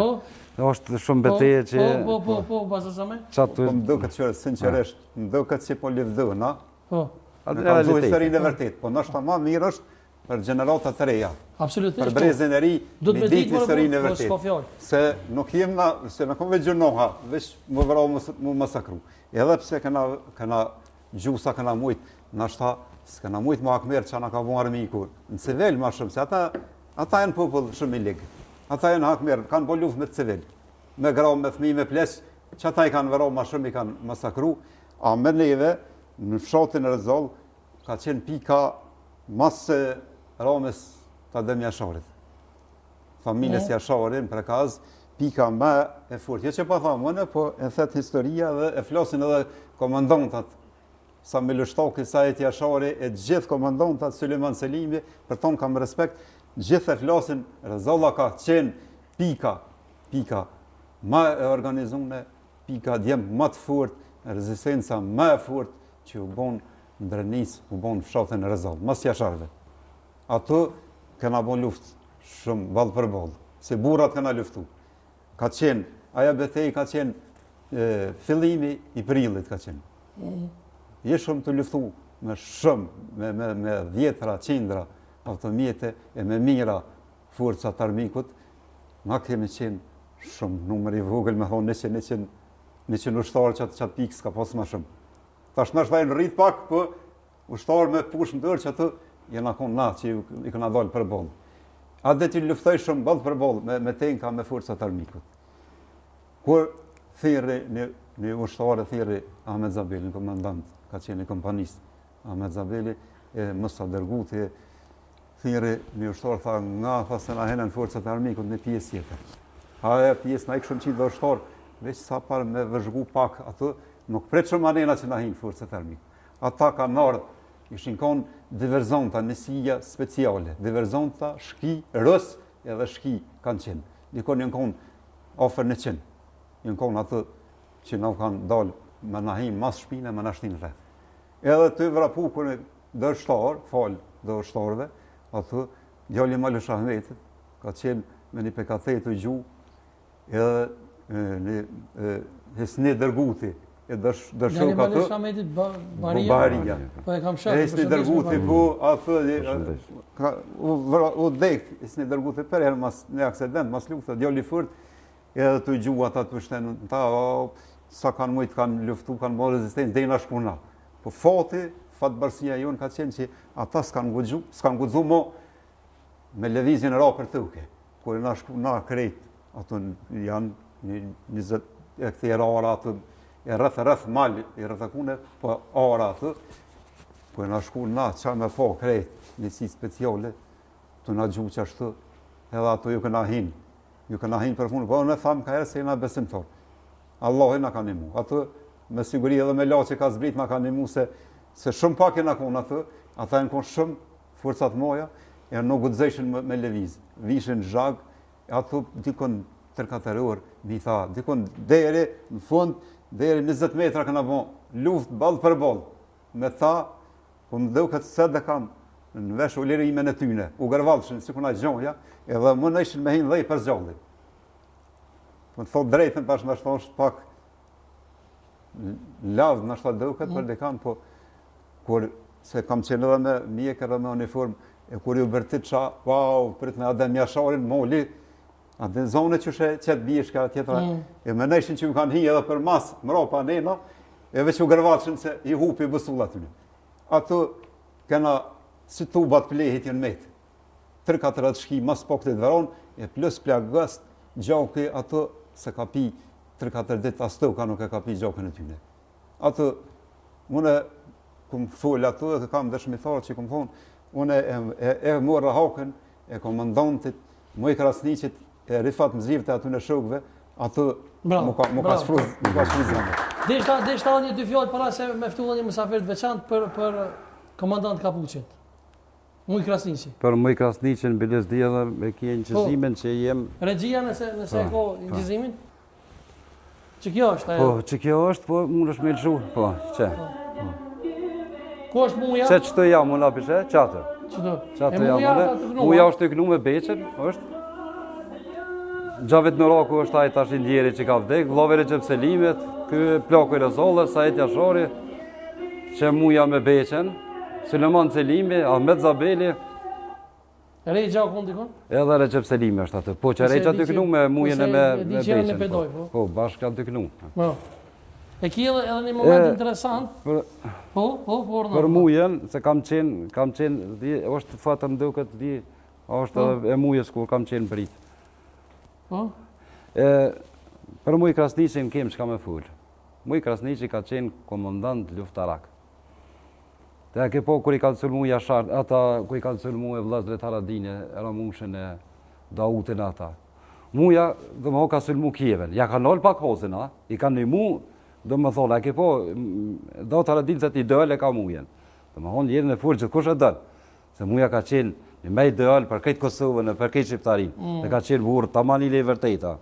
është shumë beteje që... Po, basa sa me? Po më do këtë që, sinqeresht, më do këtë që po livdhu, na? Po. Me ka vëzu historinë e vërtet, po nështë ta ma mirë është për gjeneratat të reja. Absolutisht. Për brezin e ri, me ditë historinë e vërtet. Se nuk jem na, se në kom veç gjurnoha, veç më vërau më masakru. Edhe pse këna gjusa këna mujtë, nështë ta, s'këna mujtë më akmerë që na ka bu armiku. Në civil ma shumë, se ata e në popull shumë i ligë. Ata e në hakmerë, kanë bo luft me të civil. Me grau, me fmi, me ples, që ata i kanë vërau ma shumë i kanë masakru. A me neve, në fshatin e Rëzoll, ka qenë pika masë ramës të Adem Jasharit. Familjes Jasharin, për kaz, pika me e furt. Jo që pa thamë, mëne, po e thetë historia dhe e flasin edhe komandantat. Sa me lështoki, sa e Jashari, e gjithë komandantat, Suleiman Selimi, për tonë kam respekt, gjithë e flasin, Rëzolla ka qenë pika, ma e organizune, pika djemë ma të furt, rezistenca ma e furt, që u bon në Drenis, u bon fshatën e Rezall, mas jasharve. Ato kena bon luft shumë ballë për ballë, se burrat kena luftu. Ka qenë, aja betej ka qenë fillimi i prillit ka qenë. Je shumë të luftu me shumë, me dhjetra, qindra, automjete e me mira forcat armikut, na kemi qenë shumë numër i vogël, me thonë 100 ushtarë që atë pikë s'ka pas ma shumë. Tash në shtajnë rrit pak, për ushtarë me push më dërë që atë jena konë na që i këna dalë për bolë. A dhe t'ju luftoj shumë balë për bolë, me tenka, me forcat armikut. Kur thirri një ushtarë, thirri Ahmet Zabeli, në komandant, ka qenë i kompanisë, Ahmet Zabeli, e Musa Derguti, thirri një ushtarë, tha nga, tha se na henen forcat armikut në pjesë tjetër. A e pjesë na i këshëm qitë dhe ushtarë, veç sa parë me vëzhgu pak atë, nuk pretë shumë anena që na hinë forcat armikut. Ata ka nardë, ishin konë diverzonta, nësija speciale, diverzonta, shki, rës edhe shki kanë qenë. Dikon jënë konë ofër 100, jënë konë atë që na kanë dalë me nahim mas shpine, me nashtin rreth. Edhe të vrapu kërë dërshtarë, falë dërshtarëve, atë djalli Malësh Ahmetit, ka qenë me një PKT të gju, edhe një Hesni Derguti, e dërshok atë, Baria. Po e kam shakë. Hesni Derguti, po atë, u dekë, Hesni Derguti për herë, mas një aksident, mas luftë, djalli fërt, edhe të gju ata të shtenë, ta, sa kanë mujtë, kanë luftu, kanë bërë rezistencë, dhe i na shkuna. Po fati, fatëbërësia jonë ka qenë që ata s'kanë gudzu mo me levizjen e ra për tëuke. Kër na shkuna krejt, ato janë 20 e këthi e rara atë, e rrëth mal, i rrëthakune, po ara atë, kër na shkuna qa me po krejt, njësi speciale, të na gju që ashtë, edhe ato ju këna hinë për funë, po në thamë ka herë se jena besimtor. Allah na ka nimu. Atë, me siguri edhe me la që ka zbrit, na ka nimu se shumë pak e na konë atë, ata e në konë shumë forcat moja, e nuk gudzeshin me leviz. Vishin zhag, ato dikon 3-4 orë, mi tha, dikon deri në fund, deri 20 metra këna bon, luft ballë për ballë. Me tha, po më dheu këtë sët dhe kam në vesh u lirime në tyne, u gërvalëshin, si kuna gjonja, edhe më në ishin me hinë dhej për zgjallin. Po të thot drejtën, tash në ashtë është pak lavë, në ashtë dheu këtë për dekan, po kur se kam qenë edhe me mjekër dhe me uniform, e kur ju bërtit qa, wow, prit me adem jasharin, moli, atë zonë që qëtë bishka tjetra, e më neshin që ju kanë hi edhe për mas, mrapa nena, e veç u gërvatëshin se i hupi bësullat të një. Ato kena si tubat plehit jënë metë. 3-4 shki mas pokët të veron, e plus plagëst, gjoki ato se ka pi 3-4 dit astë ka nuk e ka pi gjokën e tyne. Ato, mune këmë full ato dhe kam dëshmitarë që këmë thonë, une e morë hakën e komandantit, mu i Krasniqit, e rifat më zhivët e aty në shokëve, ato mu ka shfru zemë. Deshta një dy fjallë para se me ftullë një mësafirt veçant për komandant Kapuqit. Mu i Krasniqit. Për mu i Krasniqit në biles dhja dhe me kje në qëzimin që jem... Regjia nëse e ko në qëzimin? Që kjo është? Po, që kjo është, po mund është me lëshu. Po, që? Ku është muja? Që të jam, unë apishe, qatë. E muja ta të gnu? Muja është të gnu me beqen, është. Gjavit në raku është ajt ashtë indjeri që ka vdek, vloveri Gjepselimet, kë plaku i Rezallës, ajt Jashari, që muja me beqen, Suleman Celimi, Ahmet Zabeli. Rej Gjakon dikon? Edhe Recep Selimi është atë, po që Rejqa të kënu me mujen e me beqen. Po, bashkë kanë të kënu. E ki edhe një moment interesant. Për mujen, se kam qenë, është fatë më duket, është e mujes kur kam qenë brit. Për muj Krasniqin kem që ka me full. Muj Krasniqin ka qenë komandant luftarak. Dhe ke po kër i ka të sulmu Jashar, ata kër i ka të sulmu e vlasdret Haradine, Ramushën e Dautin ata. Muja dhe më ho ka sulmu Kieven, ja ka nëllë pak hozin, i ka një mu, dhe më thonë, a ke po, Daut Haradine se ti dëll e ka mujen. Dhe më honë jerën e furë që kush e dëll, se muja ka qenë një me i dëll për këtë Kosovën e për këtë Shqiptarin, dhe ka qenë burë, ta manile i vërtejta.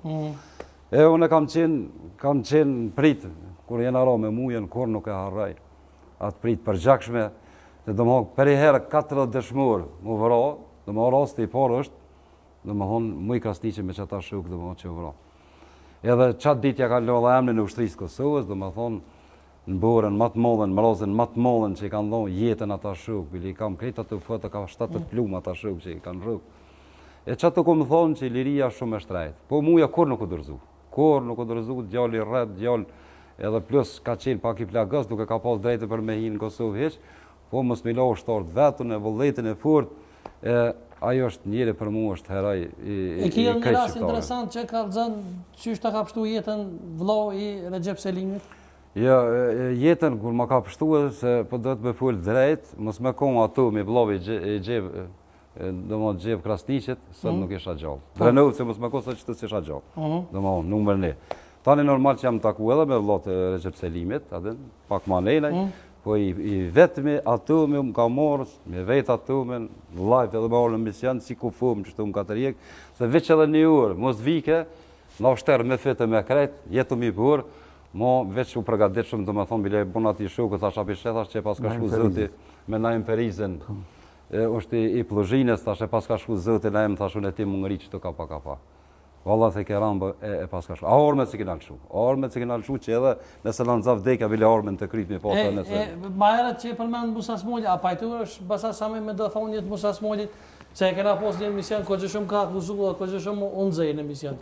E unë kam qenë prit, kur jena ra me mujen, kur nuk e harraj. atë prit përgjakshme, dhe do më për i herë 40 dëshmur më vëro, do më rasti i parë është, do më thonë më i Krasniqi me qëta shuk, do më thonë që vëro. Edhe qatë ditja ka lodha emnin në ushtrisë Kosovës, do më thonë në borën më të mollën, mrozën më të mollën që i kanë dhonë jetën ata shuk, bili i kam krejt atë foto, ka 70 plumë ata shuk që i kanë rrug. E qatë të ku më thonë që liria shumë e shtrajt, po muja kur nuk u dërzu, djalli rrët, djallë, edhe plus ka qenë pak i plagës, duke ka pas drejtë për me hinë në Kosovë heq, po mos mi lau shtartë vetën e vëlletin e furt, ajo është njëri për mu është heraj i kjellë një ras interesant që ka rëzën qysh të ka pështu jetën vlau i Recep Selimit? Jo, jetën kur më ka pështu se po do të me full drejt, mos me konë ato me vlau i gjebë, do më gjebë Krasniqit, sot nuk isha gjallë. Drenovë se mos me konë sa që të si isha gjallë, do më onë, numër një. Tani normal që jam taku edhe me vlau të Recep Selimit, pak ma nejnaj, po i vetëmi ato me më ka morë, me vetë ato me live edhe me orë në mision, si ku fumë që të më ka të rjekë, se veç edhe një urë, mos vike, në shterë me fete me krejt, jetu mi burë, mo veç u përgatit shumë, do me thonë, bile buna ti shukë, thash api shethash që pas ka shku zëti me na imperizën, është i plëzhinës, thash e pas ka shku zëti, na em thash unë e ti më ngëri që të ka. Valla the ke rambë e pas ka shku. A ormet si kina lëshu, që edhe nëse në nëzav deka, bile ormen të kryt me pasë nëse. Ma erët që e përmenë Musa Smolli, a pajtur është basa sami me do thonë jetë Musa Smollit, që e kena pos një mision, ko që shumë ka akuzu, ko që shumë undzej në mision.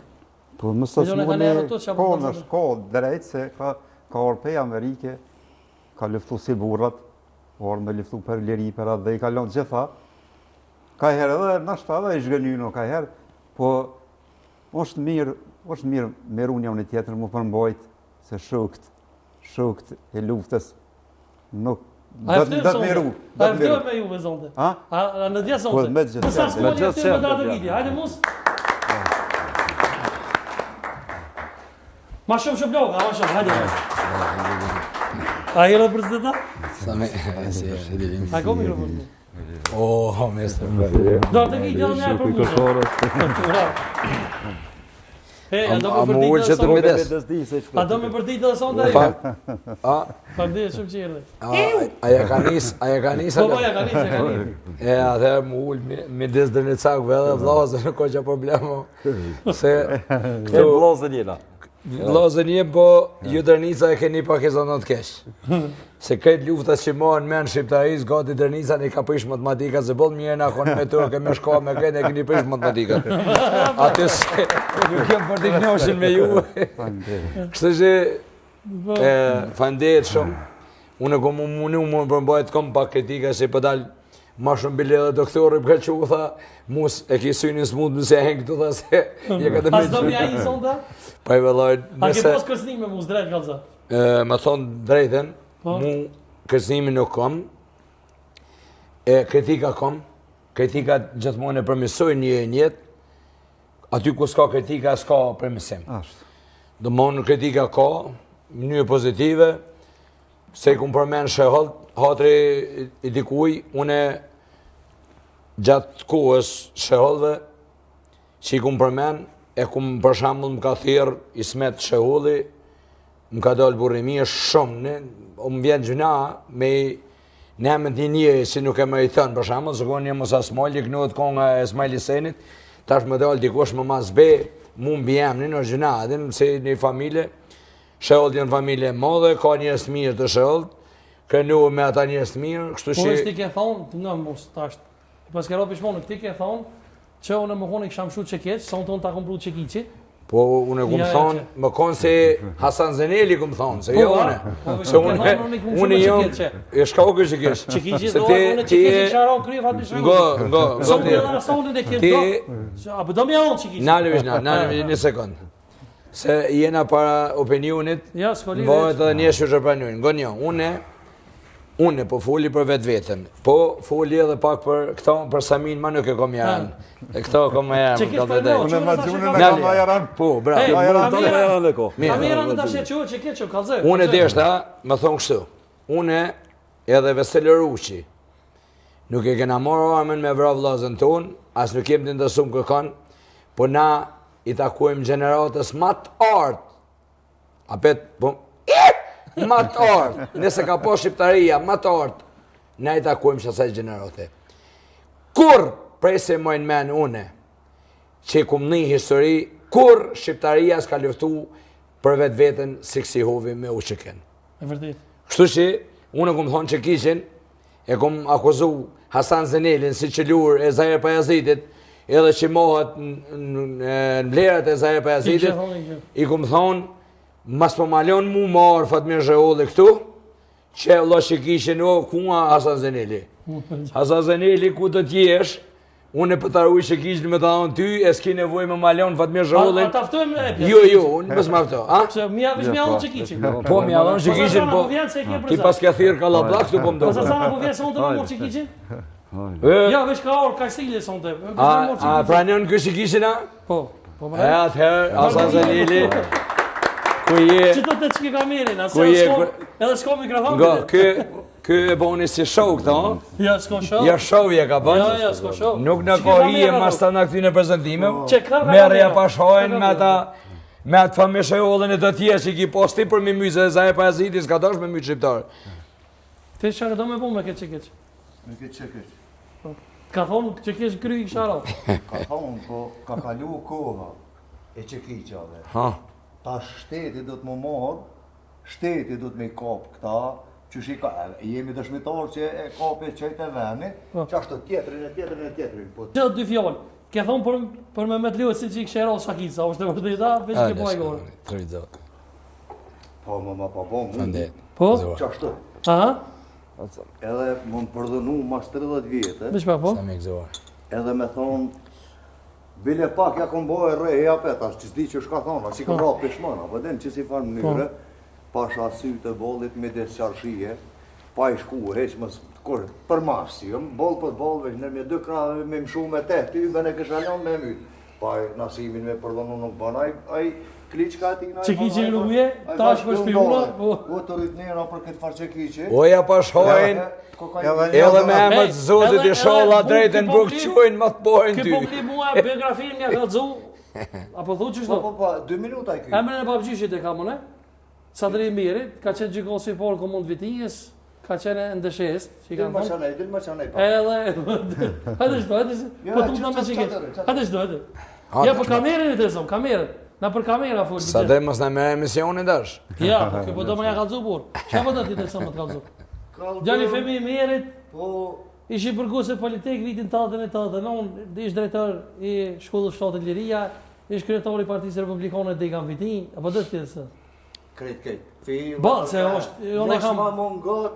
Po Musa Smolli, ko drejt se ka orë pej Amerike, ka luftu si burrat, orë me luftu për liri për atë dhe i kalon gjitha, ka herë edhe nashta edhe i shgënyno ka herë, po është mirë meru një unë tjetër më përmbojt se shokët e luftës nuk dëtë meru. A e ftër me juve zonte? A në djetë zonte? Me gjithë. Musa Smolli e ftër me datë viti, hajde mus. Ma shumë bloga, ma shumë, hajde. A i rëtë për zdeta? Sa me, si e dilim. A ko mikrofonë? O, mestër. Do të ki gjallë njerë për musë. A do me përti të dhe sonda i? Pa mdi e shumë qirë. Aja ka nis. Po, aja ka nis. E, atëherë mu ullë mi disë dhe një cakve edhe vlazë, nuk o që problemo. Se... E vlazën jena. Vlazën jem, po ju dërnica e keni pak e zonot kesh. Se këtë luftas që morën men shqiptaris, gati dërnica një ka prish matematika, se bolë mjë na konë me turke, me shko, me këtë, e keni prish matematika. Atës, nuk jem për t'i knoshin me ju. Kështë që, fandet shumë. Unë e kom më përmbajt, kom pak kritika, se për dalë, ma shumë bile dhe doktori për që u tha, mus e ki synin smut mëse e hengë këtu tha se... Pas do mja i sonda? Pa i vëlloj, A ke pos kërsnime mus drejt, kalza? Me thonë drejten, mu kërsnimi nuk kom, e kritika kom, kritika gjithmonë e përmisoj një e njetë, aty ku s'ka kritika, s'ka përmisim. Do mënë kritika ka, mënyrë pozitive, se i kumë përmenë shëhëllë, hatri i dikuj, une gjatë kohës shëhëllëve, që i kumë përmenë, e kumë për shambull më ka thirë Ismet Shehulli, më ka dalë burrimi shumë, më vjen gjuna me ne me një si nuk e më i thënë për shambull, së konë një Musa Smolli, kënohet konga e Smajli Senit, tash më dalë dikush më mas be, mu më bjem në gjuna, adhin se një familje, Shehull janë familje modhe, ka njërës mirë të Shehull, kënu me ata njërës mirë, kështu që... Po është ti ke thonë, të në mus, tasht, pas ke ropi shmonë, ti ke thonë, që unë më konë i kësham shu që keqë, sa unë tonë ta kom pru që kiqi. Po, unë e kumë thonë, më konë se Hasan Zeneli kumë thonë, se jo une. Se unë jo, e shka u kështë që kështë. Që kiqi, do unë që keqë i sharon kryë, fatë i sharon. Sa unë edhe sonin e kështë do, a për do mja unë që kiqi. Nalëvish, një sekundë. Se jena para opinionit, bëhet edhe një shurë për njën. Unë po foli për vetë vetën, po foli edhe pak për këto, për Samin ma nuk e kom jaran. E këto kom ma jaran. Që kishë për në, Unë ma gjune në kam ma jaran. Po, bravo. Kamera në të ashe që që keqë, kalzë. Unë e deshta, më thonë kështu, unë edhe Veseli Ruqi, nuk e kena morë armen me vra vlazën tonë, as nuk jem të ndësum kërkan, po na i takujem generatës mat artë. A petë, po... ma të artë, nëse ka po shqiptaria, ma të artë, ne i takojmë që asaj gjenerote. Kur, prej se mojnë men une, që i kumë një histori, kur shqiptaria s'ka luftu për vetë vetën si kësi hovi me ushqiken. E vërtet. Kështu që, unë kumë thonë që kishin, e kumë akuzu Hasan Zenelin si qëllur e Zahir Pajazitit, edhe që mohat në vlerat e Zahir Pajazitit, i kumë thonë, mas po malon mu marë Fatmir Zheholli këtu, që lo që kishin o kuma Hasan Zeneli. Hasan Zeneli ku të tjesh, unë e pëtaruj që kishin me të anë ty, e s'ki nevoj me malon Fatmir Zhehollin. A taftojmë e pjesë? Jo, unë mësë mafto. Pse vish mja unë që kishin? Po, mja unë që kishin, po, ti pas ka thirë ka la blak, këtu po më do. Pas asana po vjen se unë të më morë që kishin? Ja, vesh ka orë, ka stile son të. A pranon kë që kishin a? Po, E atëherë, Hasan Zeneli, ku je... që të që ki kamerin, edhe s'ko mikrofon? Kë e boni si show këta, Ja, s'ko show. Ja show je ka bënë. Ja, s'ko show. Nuk në kohije mas të në këtyne prezentime, Merë merja pashojnë me atë Fatmir Zhehollin e të tje që ki posti për mi myse e Zahir Pajazitis, ka dosh me myse shqiptarë. Te që ka do me bu me këtë që keq? Me këtë që keq. Ka thonë që keq kry i këshara? Ka thonë, po ka kalu koha e që keqave. Ta shteti do të më morë, shteti do të me kapë këta, që shika, jemi dëshmitar që e kape qëjtë e veni, që ashtë tjetërin. Që dy fjallë, ke thonë për me të ljohet si që i këshera o Shakica, është të vërteta, veç ke po e gore. Po, ma pa bo mu. Po? Që ashtë. Aha? Edhe më përdhënu mas 30 vjetë, Veç pa po? edhe me thonë, bile pak ja kom bojë reja petas, që s'di që shka thonë, që kom ra pishmana, po den që si farë mënyre, pasha sy të bollit me des qarshije, pa i shku heq mës për mafsi, boll për boll, veç në me 2 krave me mshu me te, ty bën e këshalon me mytë. Pa i nasimin me përdhonu nuk bën, aj kliqka ati në... Që kiqe në uje, tash për shpijuna, po të rritnera për këtë farë që kiqe. Oja pashojnë, edhe me emët zotit i sholla drejten buk qojnë më të pojnë ty. Këpo këti mua biografin nga ka dzu, apo thu që shto? Po, 2 minuta i kjo. Emrin e babgjishit e ka mëne? Sadri Mirit, ka qenë gjikosi por komund Vitinjës, ka qenë ndëshest, që i kanë thonë. Dil ma qanaj, Edhe, hajde shto, po të më të me qike. Hajde shto, hajde. Ja, për kamerën e të zonë, kamerën. Na për kamera full. Sa dhe mës në me emisionin dash. Ja, këpo do më ja kalëzu por. Qa po të ti të sonë më të kalëzu? Gjani Femi Mirit, ishi përguse politik vitin 89, ish drejtor i shkollës shtatë Liria, ish kryetar i Partisë Republikane Degan Vitin, apo do të të së? Krejt. Ba, se është, unë e kam... Mos ma mungot,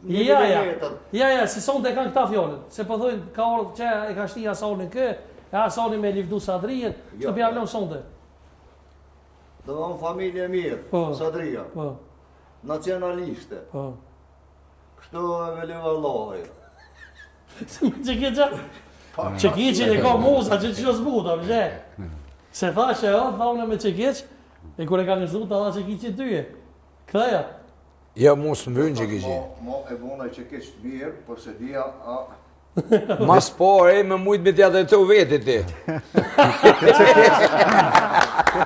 Ja, si sonë të kanë këta fjallën, se përthojnë, ka orë që e ka shti Hasanin kë, e Hasanin me livdu Sadrijen, që për javlon sonë të. Do në familje mirë, Sadrija, nacionaliste, kështu e me liva Allahi. Që keqa? Që keqin e ka muza, që që zbuta, më që? Se tha që jo, tha une me që keq, e kur e ka nështu, ta tha që keqin tyje. Këtheja? Ja, mos më vynë që keqin. Mo e vona që keq të mirë, por se dhja a... Mas po, me mujtë me tja dhe të vetit ti.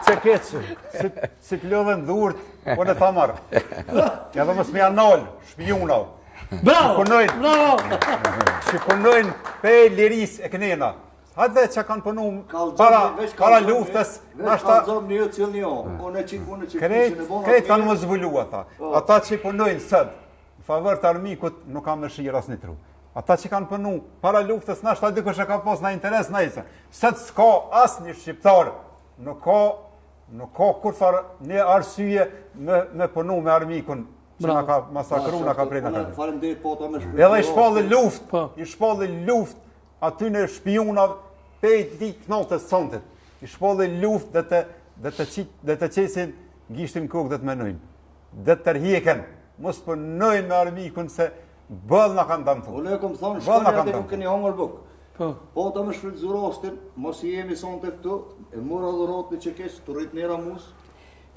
Që keqë, si të lodhen dhurt, po në thamar. Ja dhe mësë me anol, shpijunau. Bravo! Bravo! Që punojnë pe liris e kënena. Hajde që kanë punu para luftës, krejt kanë më zvulua, tha. Ata që punojnë sëtë, në favër të armikut, nuk kanë më shirë as një tru. Ata që kanë punu para luftës, nashta dikush e ka pos në interes në isë. Sëtë s'ka as një shqiptar, nuk ka kur farë një arsye me punu me armikun, që nga ka masakru, nga ka prejnë në kërë. Edhe i shpalli luft, aty në shpionav, pejt ditë notës sontet. I shpalli luft dhe të qesin gishtin kuk dhe të menojnë. Dhe të tërhjeken, mos përnojnë me armikun se bëllë në kanë damë thunë. Unë e kom thonë, shkanja dhe nuk keni hangër bukë. Po ta me shfrytzu rastin, mos i jemi sonte këtu, e mora dhe rotë që kesh, të rritë njëra musë.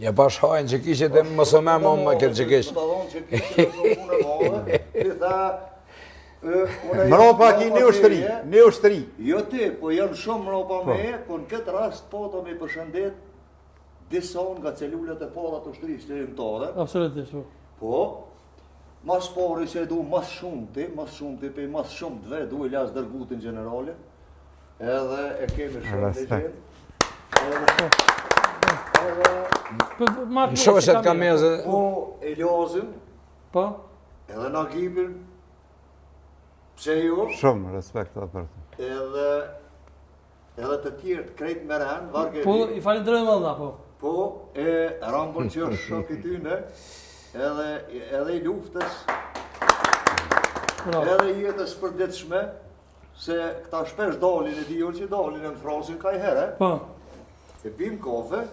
Ja pash hajnë që kishit e mësë me më më këtë që kish. Mropa ki një ushtëri. Jo ti, po janë shumë mropa me e, po në këtë rast po të me përshëndet disa nga celullet e padat ushtërisë të rimtare. Absolutisht. Po, mas pari që e du mas shumëti, pe mas shumëtve, du e lasë dërgutin generale, edhe e kemi shumë të gjenë. Në shoshet ka meze. Po, Eliazin, Po? edhe Nagibin, pse jo, Shumë respekt edhe për të. edhe të tjerë të krejt me rënë, varge Po, i falenderojmë Allah, po. po, e Rambon që është shok i tyne, edhe i luftës, Bravo. edhe jetës përditshme, se këta shpesh dalin e dijon që dalin e më thrasin ka i herë, Po. e pim kafe,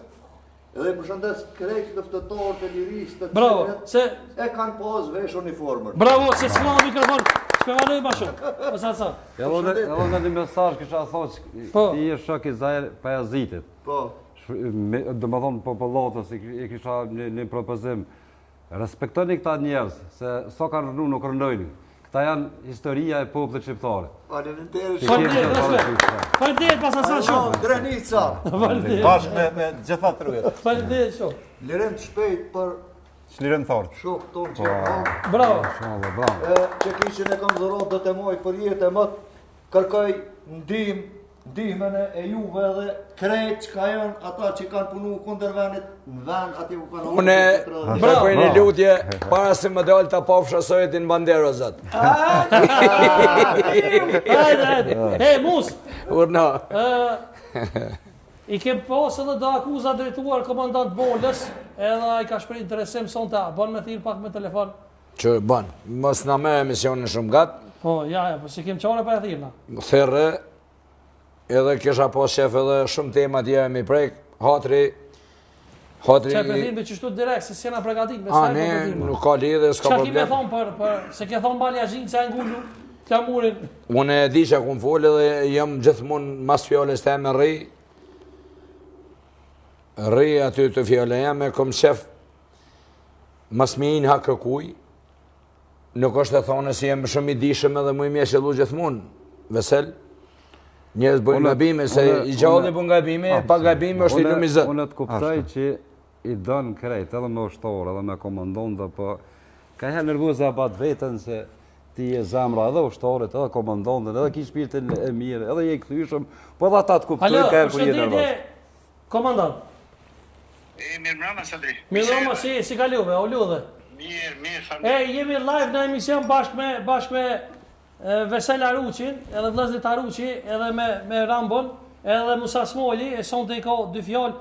edhe i përshëndes krejt luftetarë të lirisë të Bravo, cilët se e kanë pas vesh uniformën. bravo, se s'ka mikrofon. Shpevaloj ma shumë. Po sa sa. Edhe në një mesazh kisha thonë që Po. ti je shok i Zahir Pajazitit. Po, Do më thonë popullatës, i kisha një propozim. Respektoni këta njerëz, se so kanë rënu nuk rëndojnë. Këta janë historia e popullit shqiptare. faleminderit. Faleminderit pas sa shumë. Drenica, Faleminderit. Bashkë me gjitha trujet. Faleminderit shumë. lirim të shpejt për Shlirën thortë. shok tonë që ka. Bravo. Bravo. Që kishin e kam zërat dhe të moj për jetë e mëtë kërkoj ndihmën e juve dhe krejt që ka janë ata që kanë punu kundër venit në ven ati u kanë Une kërkoj një lutje para se më dalë të pafsha Sovjetin Bandero, zot. Hajde. E, mus. Urna. I kem pas edhe do akuza drejtuar komandant Bolës, edhe ai ka shpreh interesim sonte, bën me thirr pak me telefon. Që ban, mos na merr emisionin shumë gat. Po, ja, po si kem çore pa e thirrna. Therrë, edhe kisha pas shef edhe shumë tema tjera me prek, hatri. Çe për thirr me çështu direkt, se s'jena përgatitur me sa ne përgatitur. nuk ka lidhje, s'ka Çka kime problem. thon për se ke thon bali azhin se ngulu flamurin. Unë e di që kum fol edhe jam gjithmonë mas fjalës teme rri. Rri aty të fjale jame, kom shef mas me inë hak kërkuj, nuk është e thone si jem shumë i dishëm edhe mu i mje qëllu gjithmonë, vesel. Njerëz bëjnë gabime, se i gjalli bën gabime, pa gabime është i lumizët. Unë të kuptoj që i dënë krejt, edhe me ushtorë, edhe me komandontë, po ka herë nervoza bat vetën se ti je zamra edhe ushtorit, edhe komandantën, edhe ki shpirtin e mirë, edhe je i kthyeshëm, po edhe ata të kuptoj Alo, ka herë kur je nervoz. përshëndetje komandant. Mirë mbrëma, Sadri. Mirëma, si kalove, o lodhe. Mirë, Jemi live në emision bashkë me Vesel Aruqin, edhe vëllezrit Aruqi, edhe me Rambon, edhe Musa Smoli, e sonte i ka dy fjalë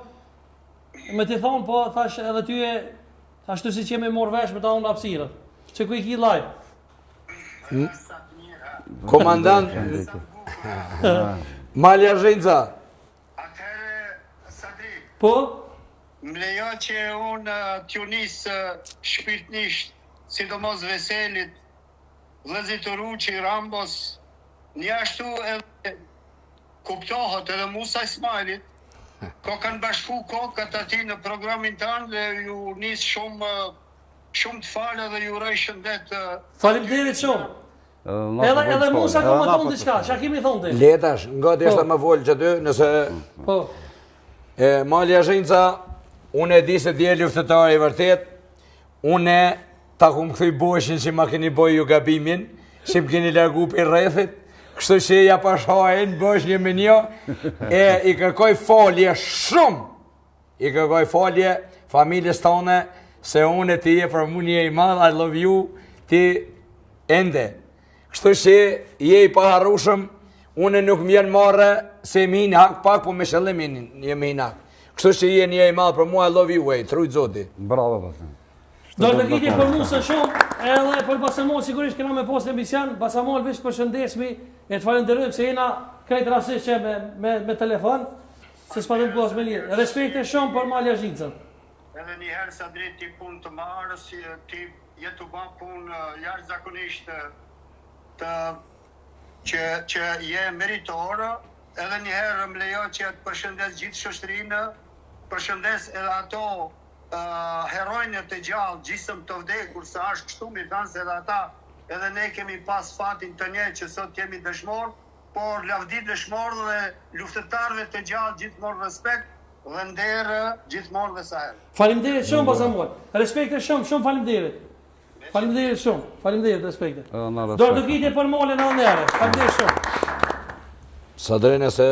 me t'i thonë, po thash edhe ty e ashtu si që jemi morë vesh me ta unë hapësirën. Që ku i ki live. Komandant, Malja Zhinca. Atëherë, Sadri, Po? më lejo që unë t'ju nisë shpirtnisht, sidomos Veselit, vëllezrit Ruçi, Rambos, një ashtu edhe kuptohet edhe Musa Ismailit, ko kanë bashku kokët ati në programin tanë dhe ju nisë shumë të falë dhe ju uroj shëndet. Faleminderit shumë. Edhe Musa ka më thonë diçka, çka kemi thonë ti? Letash, nga të ishte më volë që ty, nëse Po. Malja Zhinca, unë e di se ti e luftetari i vërtet, unë ta kum këthuj boshin që ma keni boj ju gabimin, që më keni largu për rrethit, kështu që ja pashajnë bosh një me një, e i kërkoj falje shumë, i kërkoj falje familjes tone, se unë e ti e për mu një i madh, I love you, ti ende. Kështu që je i paharrushëm, unë nuk më jenë marrë se mi në hak pak, po me shëllimin jemi në hak. Kështu që je një i madh për mua, I love you, trujt zoti. Bravo, pasën. Do të kiti për Musa shumë, edhe për Basamol sigurisht kena me post emision, Basamol veç përshëndesmi, e të falenderojmë se jena krejt rastisht që me telefon, se s'pa të më kohës me lirë. Respekte shumë për Malja Zhincën. Edhe njëherë Sadri ti pun të marës, ti jetu ba pun jashtë zakonisht që je meritorë, edhe njëherë më lejo që të përshëndes gjithë shoqërinë, përshëndes edhe ato herojnët e gjallë, gjisëm të vdekur, se ashtë kështu mi thanë se edhe ata, edhe ne kemi pas fatin të një që sot jemi dëshmorë, por lavdi dëshmorë dhe luftetarëve të gjallë gjithmonë respekt dhe nderë gjithmonë dhe sa herë. Faleminderit shumë Basamol. Respekte shumë, shumë faleminderit. Faleminderit shumë. Faleminderit, respekte. Na Do të gjite për molën edhe ndere. Faleminderit shumë. Sa drejnë se...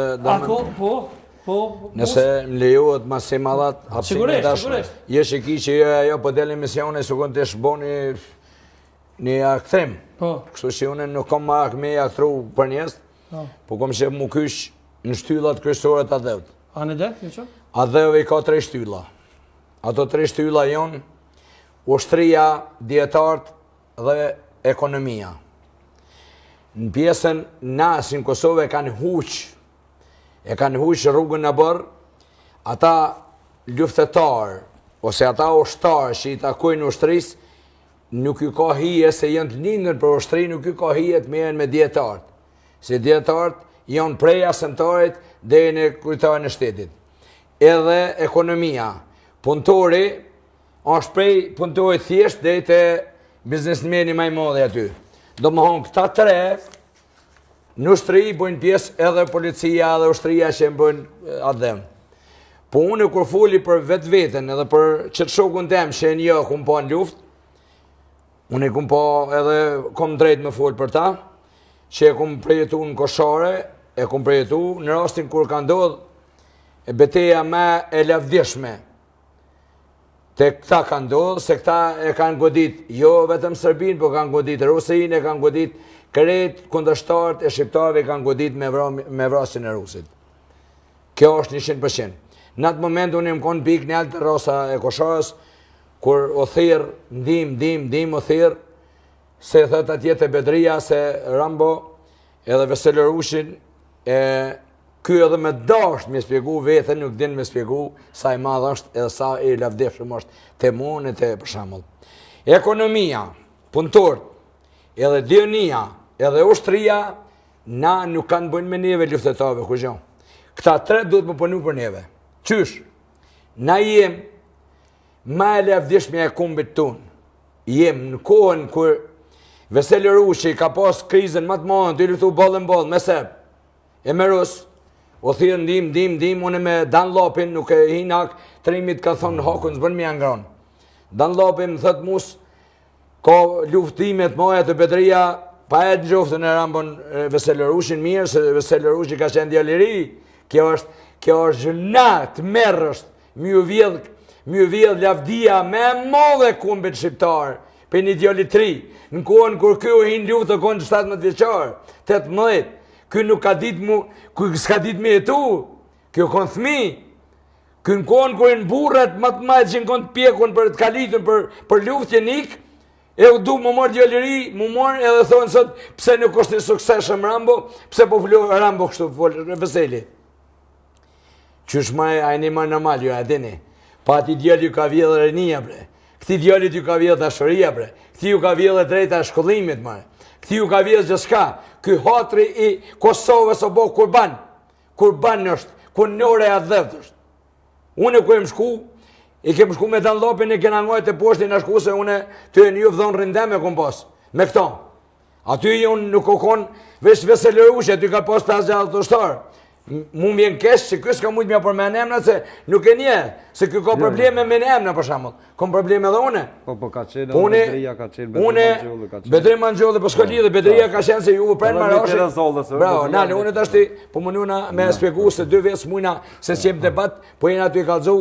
Nëse më lejohet ma si madhat, Sigurisht. Jesh e ki që jo po del emisione su kon të shboni një aktrim. Kështu që unë nuk kom ma me aktru për njest, po kom që mu kysh në shtyllat kryesore të adhevt. A në dhe, kjo që? Adheve i ka 3 shtylla. Ato 3 shtylla jonë, ushtria, dietarët dhe ekonomia. Në pjesën nasin Kosovë e kanë huq rrugën në bërë, ata luftetarë, ose ata ushtarë që i takojnë ushtrisë, nuk ju ka hije se janë të lindër për ushtri, nuk ju ka hije të merren me dietarët. Se dietarët janë prej asemtarit dhe në kryetarën e shtetit. Edhe ekonomia, punëtori, është prej punëtori thjesht dhe të biznesmeni më i madh aty. Domethënë këta 3 në ushtri bojnë pjesë edhe policia edhe ushtria që bojnë adhem. Po unë kur foli për vetveten edhe për çet shokun tem që një kum po në luftë, unë kum po edhe kom drejt me fol për ta, që e kum përjetu në Koshare, e kum përjetu në rastin kur ka ndodhur betejë më e lavdishme. Te këta ka ndodhur, se këta e kanë godit jo vetëm Serbinë, por kanë godit Rusinë, e kanë godit krejt kundërshtarët e shqiptarëve, kanë godit me vrasjen e rusit. Kjo është 100%. Në atë moment unë më konë pikë në altë rrosa e Kosharës, kur o thirë, ndim o thirë, se thët atje të Bedria, se Rambo edhe Veselë Rushin, ky edhe me dasht me spjegu vetën, nuk din me spjegu sa i madh është edhe sa i lavdishëm është te monë te për shembull. Ekonomia, punëtorët, edhe dionia, edhe ushtria, na nuk kanë bënë me neve luftetarëve kujton. Këta 3 duhet më punu për neve. Qysh? Na jem më e lavdishme e kumbit ton. Jem në kohën kur Veselë Rushi ka pas krizën më të madhe, të luftu ballë me Serb. E me Rus, o thirë ndim, unë me Dunlopin, nuk e hinak, trimit ka thonë hakun, zbën me angron. Dunlopin më thëtë mus, ka luftimet moja të Bedria, pa e të gjoftën e Rambon Veselë Rushin mirë, se Veselë Rushi ka qenë djaliri, kjo është gjënat, merrësht, mjë vjedh lavdia me modhe kumbit shqiptar, për një djalitri, në kohën kur kjo hinë luftë të konë 17 vjeqar, 18, kjo nuk ka dit mu, kjo s'ka dit me jetu, kjo konë thmi, kjo në kohën kur në burret më të majtë që në konë të pjekun për të kalitën për luftje nik, e u du më morë djalliri, më morë edhe thonë sot, pse nuk është një sukseshëm Rambo, pse po fluë Rambo kështu Veseli. Qysh ma e një ma normal, jo e dini, pa ati djalli ju ka vjedhë rënia, bre, këti djallit ju ka vjedhë dashuria, bre, këti ju ka vjedhë drejta e shkollimit, mare, këti ju ka vjedhë gjithçka. Ky hatri i Kosovës o bo kurban është, kur nëre e adhevt është. Unë ku e më shku, i kem shku me Dunlopin, e kena ngojt e poshti në shku, se une të e një vdhon rindem e kom pas, me këto. Aty unë nuk o konë, veç Veselë Rushi, aty ka pas 5 gjallë të ushtarë. Mu m'jen kesh që kësë ka mujtë mja për me në emna, se nuk e nje, se kjo ka probleme me në emna për shamull. Kom probleme dhe une. Po ka qenë, Bedria ka qenë, Bedri Manxholli, po s'ka lidhe, Bedria ka qenë se ju prenë Marashi. Bravo, nale, une të ashti, po më njuna me spjegu se 2 vjes mujna se s'jem debat, po jenë aty i kalzu,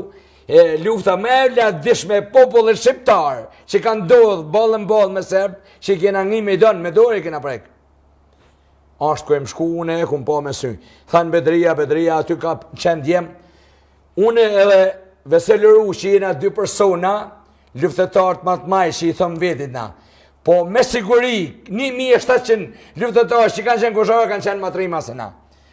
lufta me lavdishme popullin shqiptar, që kanë ndodhë ballë me Serb, që kena ngi me i donë, me dore kena prek. Ashtë ku e më shku une, ku më po me sy. Thanë Bedria, aty ka qenë djem. Une edhe Veselë Rushi jena 2 persona, luftetarët më të maj që i thëmë vetit na. Po me siguri, 1700 luftetarë që kanë qenë Kosharë, kanë qenë matrima se na.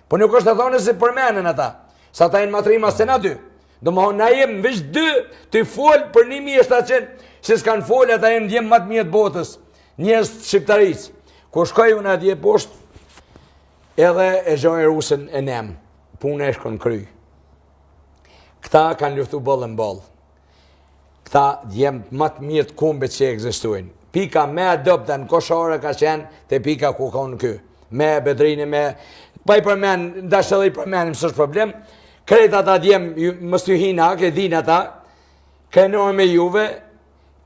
Po nuk është të thonë se përmenën ata, sa ta jenë matrima se na 2. Do më honë, na jemë veç 2 të folë për 1700 që s'kanë folë, ata jenë djemë më të mjetë botës, njës shqiptarisë. Ko shkoj unë atje poshtë, edhe e gjojë rusën e nem, punë e shkon kry. Këta kanë luftu ballë në ballë. Këta djemë më të mirë të kumbit që egzistuin. Pika me adopta në Koshare ka qenë të pika ku ka në ky. Me Bedrini, me... Pa i përmen, ndashtë edhe i përmenim së është problem. Krejt ata djemë, mës të hina, ke din ata, kënor me juve,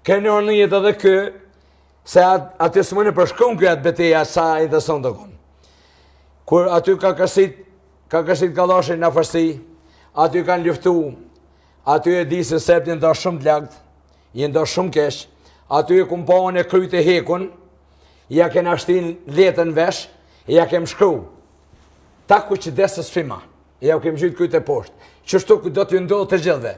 kënor në jetë edhe kë, Se aty së mëne përshkun kjo atë beteja sa i të sonë të konë. Kur aty ka kërësit kalashin në fërsi, aty kanë luftu, aty e di se septi nda shumë të lagtë, i nda shumë kesh, aty e kumpon e kryt e hekun, ja kena shtin letën vesh, ja kem shkru. Ta ku që desës fima, ja kem gjytë kryt e poshtë, qështu ku do t'ju ndodhë të gjithve.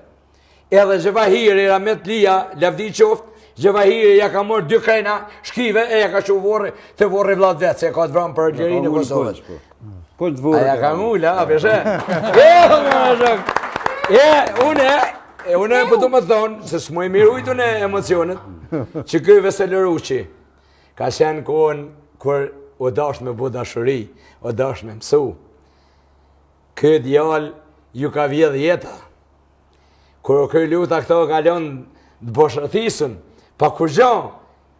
Edhe Gjevahiri, Ramet Lia, lavdi qoftë, Gjevahiri ja ka morë 2 krejna shkive e ja ka që vorri të vorri vlad vetë, se ka të vramë për Gjerin e Kosovës. A ja ka mulla, a peshe? Une për të më thonë, se s'mu i mirujtu në emocionet, që këj Vesel Ruçi ka shenë kohën kër o dasht me bu dashuri, o dasht me mësu. Këj djallë ju ka vjedh jeta. Kër o këj luta këto kalon të boshëthisën, pa kur gjo,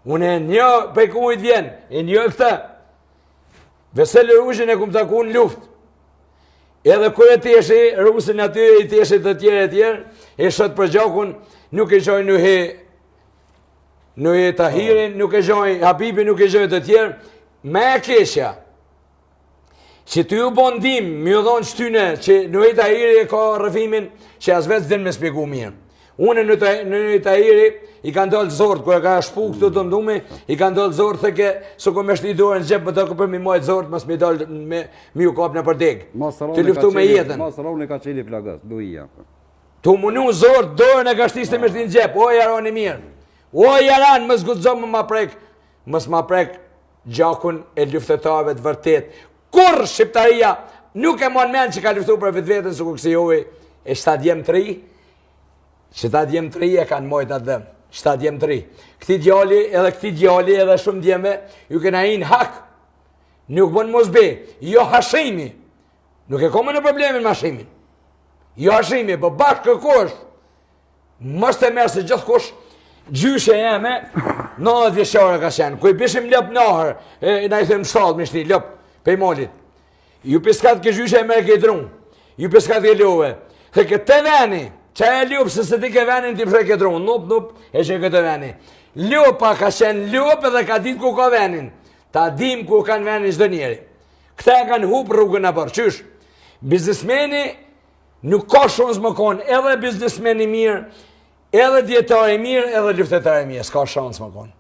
unë e një për ku i të vjen, e një këta. Vesel Ruçin e kumë taku në luft. Edhe kër e teshi, Rusin aty i teshi të tjerë, e shëtë për gjakun, nuk e gjoj në he Tahirin, nuk e gjoj Habibi, nuk e gjoj të tjerë, me e keshja. Që të ju bondim, më ju dhonë qëtyne, që në he Tahiri e ka rëfimin, që as vetë zden me spjegu mirë. Une në he Tahiri, i kanë dollë zorët, kër e ka shpu këtë të mdume, i kanë dollë zorët, thëke, së ko me shti dorën gjepë, më të këpër mi majtë zorët, mas mi dollë mi u kapë në për degë. Të luftu me jetën. Masaroni ka qeli flagës, duhija. Tu munu zorët, dorën e ka shtisë të me shti në gjepë, o jarani mirë. O jaran, më zgudzom më ma prek gjakun e luftetarëve të vërtet. Kur Shqiptaria nuk e mon men që ka luftu për vetë vetën, së ku kësijohi e Stadium 3, Stadium 3 e kanë mojtë atë dëmë. Stadium 3. Këti djali edhe shumë djeme, ju kena inë hak. Nuk bënë mos be. Jo Hashimi. Nuk e kome në problemin me Hashimin. Jo Hashimi, për bashkë kërkosh. Mos të merë se gjithë kush, gjyshe jeme, 90 vjeqare ka shenë. Kuj bishim lëp nahër, na i thëmë stalë, mishti, lëp, pej molit. Ju piskat ke gjyshe e merë ke i drunë. Ju piskat ke love. Dhe këtë veni, që e ljupë, se se ti ke venin t'i prej ke dronë, nup, e që këtë veni. Ljupa ka qenë ljupë edhe ka ditë ku ka venin. Ta dim ku kanë venin çdo njeri. Këta e kanë hupë rrugën e bërë, qysh? Biznesmeni nuk ka shumë më konë, edhe biznesmeni mirë, edhe djetari mirë, edhe luftetari mirë, s'ka shansë më konë.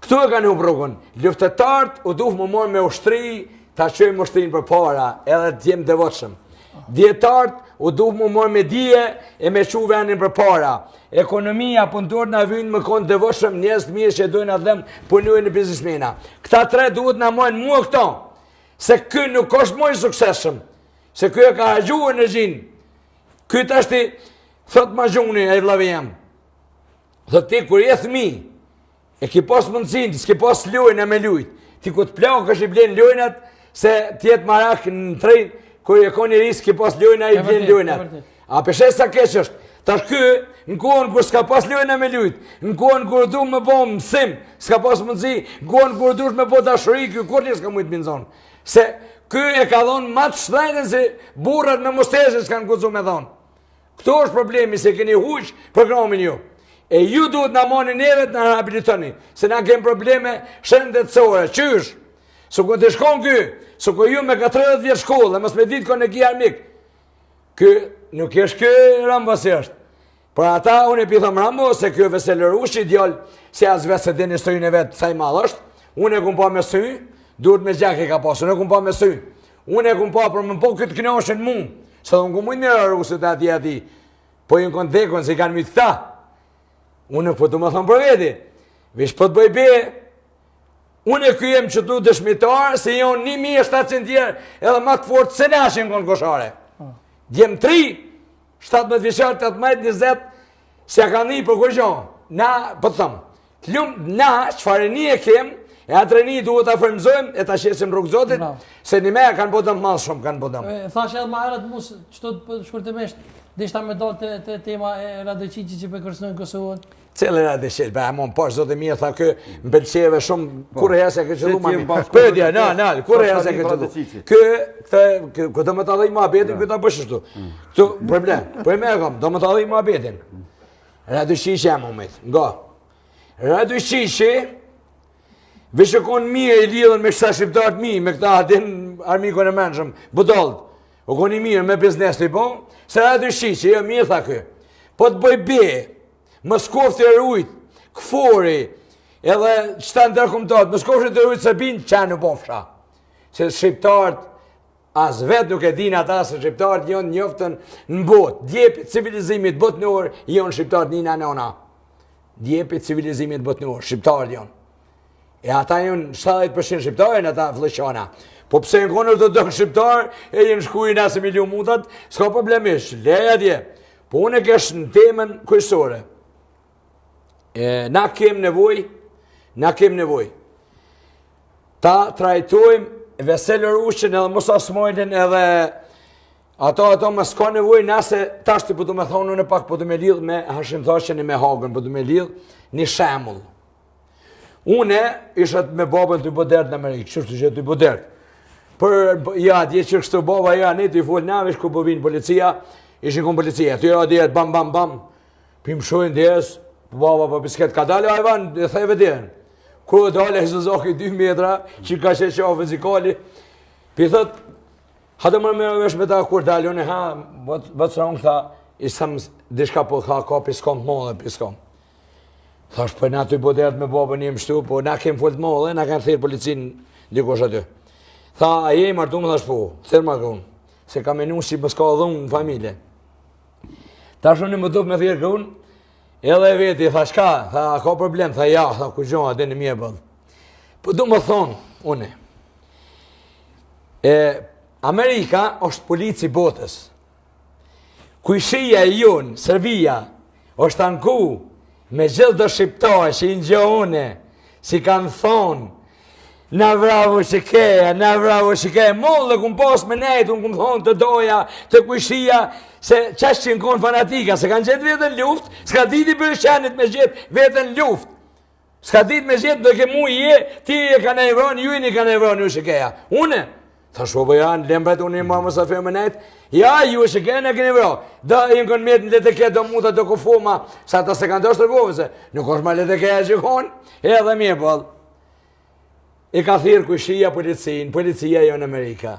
Këtu e kanë hupë rrugën. Luftetarët u duhë më morë me ushtri, ta qëjmë ushtrinë për para, edhe t'jem devotshëm. Djetartë u duhë më morë me dije e me qu venin për para. Ekonomia pëndurë në vynë më konë devotshëm njës të mirë që dojnë atë dhemë punujnë në biznesmena. Këta 3 duhet në mojnë mua këto, se kë nuk është mojnë sukseshëm, se kë e ka hagjuë në gjinë. Këtë është i, thot ma gjuni e vlave jam. Thot ti, kur je thmi, e ki pas mundësin, s'ki pas lujnë e me lujtë, ti ku të plakë është i blenë lujnët, se tjetë marak në trejnë, kër e koni risk ki pas lujna i vjen lujna. A peshe sa keq është. Tash ky, në kohën kër s'ka pas lujna me lujt, në kohën kër du me bo mësim, s'ka pas mundësi, në kohën kër du me bo dashuri, ky kur një s'ka mujtë minzon. Se ky e ka dhonë matë shdajnën se burrat me mustezhe s'kanë guzu me dhonë. Këto është problemi se keni huq programin ju. E ju duhet në moni neve të në rehabilitoni, se na kem probleme shëndetësore. Qysh? Su ku të shkon ky, su ku ju me 30 vjetë shkollë, dhe mos me ditë ko në ki armik. Ky, nuk esh ky Rambos është. Por ata, unë e pithëm Rambo, se kjo Vesel Ruçi, djallë, se as vetë se dini sërinë e vetë, sa i madhë është, unë e kumë pa me sy, duhet me gjak e ka pasë, unë e kumë pa me sy. Unë e kumë pa, për më po këtë knashën mu, se dhe unë kumë mujtë mirë Rusët ati ati, po i në konë dekon, se i kanë mitë këta. Unë po të më thonë për veti, vish po të bëj be. Unë e kyjem që tu dëshmitarë, se jonë 1700 tjerë, edhe ma të fortë se nashin konë koshare. Djem 3, 17 vjeqarë, 18, 20, se ka një për kërgjohë. Na, për të thëmë, të lumë, na, qëfare një e kemë, e atër një duhet të afërmëzojmë, e të shesim rrugë zotit, se një me kanë bodëm malë shumë, kanë bodëm. Thash edhe ma herët musë, qëto të shkurtimisht, dishta me dalë të tema e Radojqiqit që për kërcënojnë Kosovën. Cëllë Radojqiqit, ba e mon pash, zote mirë, tha kë, më pëlqeve shumë, kur e jasë e këtë qëllu ma mi. Pëdja, nal, kur e jasë e këtë qëllu. Kë do më të adhej ma betin, këtë a bëshështu. Këtu, problem, për me e kam, do më të adhej ma betin. Radojqiqit jam, umit, nga. Radojqiqit, Vishëkon mirë i lidhën me kësa shqiptarët mi, me këta atin armikon e menshëm, budallët. O koni mirë me biznes të i po, se atë shi që jo mirë tha kë. Po të bëj be, Moskovë të rujt, këfori, edhe qëta ndërkumtat, Moskovë të rujt Serbin, që në bofsha. Se shqiptarët, as vetë nuk e din ata se shqiptarët jonë njoftën në botë. Djepi civilizimit botënor jonë shqiptarët njëna nëna. Djepi civilizimit botënor, shqiptarët jonë. E ata jonë 70% shqiptarën, ata vlëqona. Po pse në konë ortodoks shqiptarë, e jenë shkujnë asë milion mutat, s'ka problemisht, leja dje. Po unë e kesh në temën kryesore. Na kem nevoj. Ta trajtojmë Vesel Rushën edhe Musa Smojlin edhe ato më s'ka nevoj nëse tash të pëtu me thonë unë pak pëtu me lidh me Hashim Thaqen e me Hagën, pëtu me lidh një shemull. Une ishat me babën të i bodert në Amerikë, qështu që të i bodert. Ja, dje që kështu baba, ja, ne të i folë navish ku po vinë policia, ishin ku policia, të ja djetë bam, bam, bam, pim shojnë djes, baba po pisket ka dalë, ajvan, dhe thejve djenë. Ku dalë e Suzuki 2 metra, që ka që qafë zikali, pi thët, hadë më me vesh me ta kur dalë, unë ha, bëtë së unë, tha, isëm dishka po tha, ka piskom, modhe piskom. Thash, për na të i bodert me babën jem shtu, po na kem folët modhe, na kanë thirë policinë dikosh aty. Tha, a je i martu më thash po, thërë martu unë, se ka menu si më s'ka dhunë në familje. Ta shumë më dup me thirë kënë, edhe veti, tha shka, tha, ka problem, tha ja, tha ku gjoha, dhe në mje bëllë. Po du më thonë, une, Amerika është polici botës. Kujshia e jonë, Serbia, është anku, me gjithë do shqiptarë që i në gjohune, si kanë thonë, na vravo shikeja, mollë këmë pas me nejtë, unë këmë thonë të doja, të kujshia, se qash që në konë fanatika, se kanë gjithë vetën luft, s'ka diti për shenit me gjithë vetën luft. S'ka dit me gjithë dhe ke mu i je, ti e ka në evron, ju i një ka në evron, ju shikeja. Une, tha shobë janë, lembret unë i marë më sa firë me nejtë, ja, ju shikeja në ke në evron. Da i në kënë metë në leteket do muta do kufuma, sa ta se kanë dështë të bove, se nuk është ma leteket që konë, edhe mje bëllë. I ka thirë kujshia policia jo në Amerika.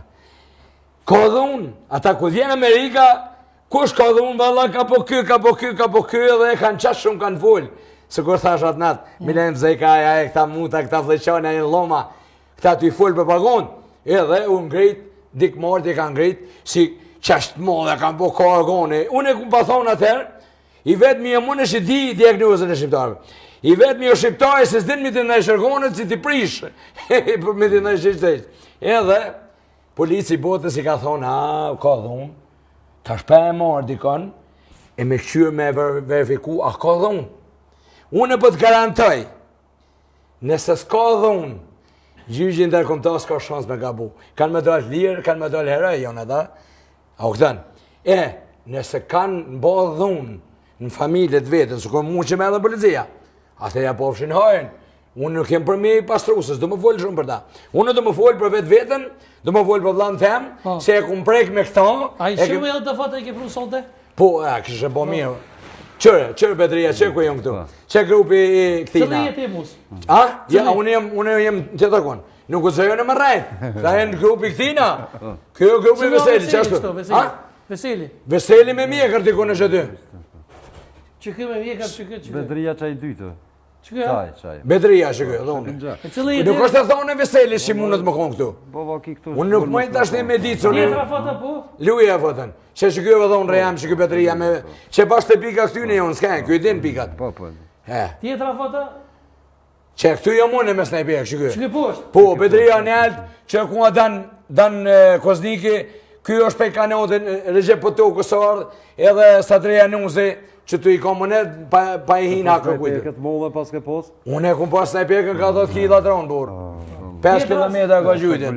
Ka dhunë, ata ku dhjenë Amerika, kush ka dhunë, valla, ka po ky, edhe e kanë qash shumë kanë full. Se kur thash atë natë, milenë zeka, këta muta, këta fleqane, e në loma, këta të i full për pagon, edhe unë ngrit, dik marti kanë ngrit, si qashtë modhe kanë po ka argone. Unë e ku pa thonë atëherë, i vetë mi e mune që di diagnozën e shqiptarëve. I vetë mi o shqiptarë se s'din mi të në shërgonët si t'i prishë, mi të në shqiptarë. Edhe, polici botës i ka thonë, ka dhunë, ta shpe e marrë dikon, e me këqyrë me verifiku, ka dhunë. Unë e po të garantoj, nëse s'ka dhunë, gjyqin ndërkombëtar s'ka shans me gabu. Kanë me dalë lirë, kanë me dalë heroj, jonë ata, a u këtën. Nëse kanë mba dhunë në familjet vetën, së këmë mu që me edhe policia, atë ja pofshin hajën. Unë nuk jem për me i pastrusës, do më folë shumë për ta. Unë do më folë për vetë vetën, do më folë për vlanë temë, se e kumë prejkë me këta. A i shumë edhe të fatë e ke pru sote? Po, kështë e bo mirë. Qërë Petria, qërë ku jam këtu? Qërë grupi i këtina? Cëllë jetë e musë? Ja, unë jem të të konë. Nuk u të zëjo në më rejtë. Ta e në grupi i këtina. Kjo grupi i Veseli, qashtu? Veseli. Veseli me mjekër t'i konë është aty. Që kjo me mjekër që kjo? Bedria qaj dytë. Që kjo? Qaj. Bedria që kjo, dhonë. Nuk është të thonë e Veseli që mundet më konë këtu. Unë nuk mëjnë të ashtë me ditë. Tjetra fata po? Luja fotën. Që kjo e dhonë rejam, që kjo Bedria me... Që bashkë të pika këty në jonë, s'kajnë, kjo i din pikat. Tjetra fata? Që këtu jo mune me snaj pika, që kjo. Që kjo poshtë? Po, Bedria në altë, që ku nga danë Kozniki, kjo është pej kanotin, Recep Potoku sardë, edhe Satreja Nuzi, që tu i ka monet, pa i hinë hakë kujtë. Këtë mollë pas ke post? Unë e kumë pas snaj pika, ka 10 kila tronë, burë. 5 kilometra ka gjytin.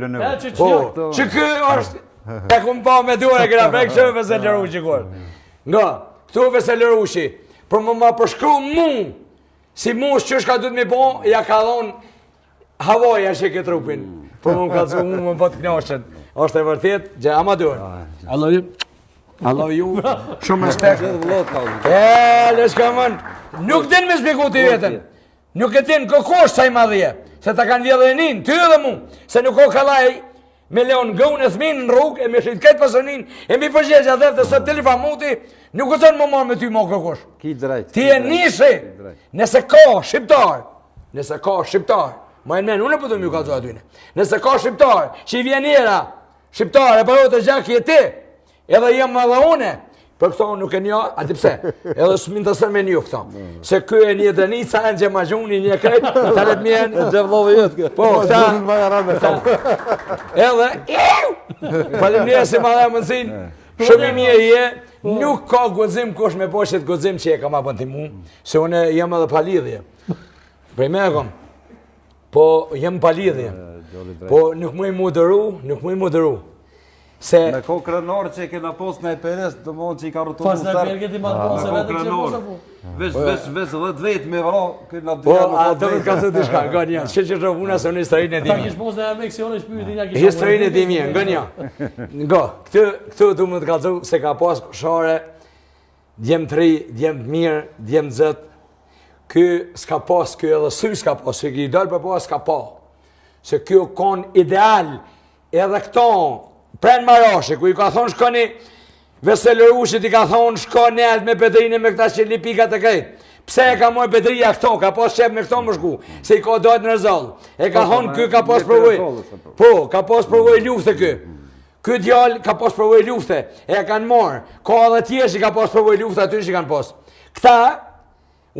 Po, që kjo është... E kumë pa me dure këra prej kështë Vesel Rushi kërë. Nga, këtu Vesel Rushi, për më ma përshkru mu, si mu shqysh ka du të mi po, ja ka dhonë havoja që ke trupin. Për më ka zu mu më po të knashen. Ashtë e vërtet, gjë amadur. I love you, shumë respekt. Lesh ka mën, nuk din me shpiku t'i vetën. nuk e tin kokosh sa i madhje, se ta kanë vjedhë e nin, ty edhe mu, se nuk o kalaj me leon gëun e thmin në rrugë, e me shrit këtë pasonin, e mi përgjegja dhe të së telifa muti, nuk o tonë më marë me ty mo kokosh. Ti e nishi, nëse ka shqiptar, ma e në men, unë e pëtëm ju ka të atyne, nëse ka shqiptar, që i vjen njera, shqiptar e parot e gjaki e ti, edhe jem më dhe une, për këto nuk e nja, ati pse, edhe s'min të sërme një këto, se kë e një dënica, e në që ma gjuni një krejt, të let mjen, po, këta, edhe, falim një si ma dhe mëndësin, shumë i mje je, nuk ka gozim kush me poshet gozim që e ka ma bënti mu, se une jem edhe palidhje, prej me e kom, po jem palidhje, po nuk mu i mudëru, Me ko krenar që i kena post në e peres, të mund që i ka rëtonu Pas në perget i matë posa vetë që posa po. Vesh 10 vetë me vëra, këna po, a të me të ka të të shka, nga një, që që shofuna së në historinë e Ta dimi. kish posa në Ameksione shpyrti një kisha. Historinë e dimi, nga një. Nga, këtu du më të kalëzu se ka pas koshare, djemë të ri, djemë të mirë, djemë të zëtë, ky s'ka pas, ky edhe sy s'ka pas, se ki i dalë për pas s'ka pa. Se kjo kon ideal, edhe këto, Pren Marashe, ku i ka thonë shkoni Veselërushit, i ka thonë shkoni altë me Petrine me këta që li pikat e krejtë. Pse e ka moj Petria këto, ka pas qep me këto më shku, se i ka dojtë në rëzallë. E ka thonë kë ka pas provoj, po, ka pas provoj lufte kë. Kë djallë ka pas provoj lufte, e kanë marë. Ka edhe tjerë që ka pas provoj lufte, aty që kanë pas. Këta,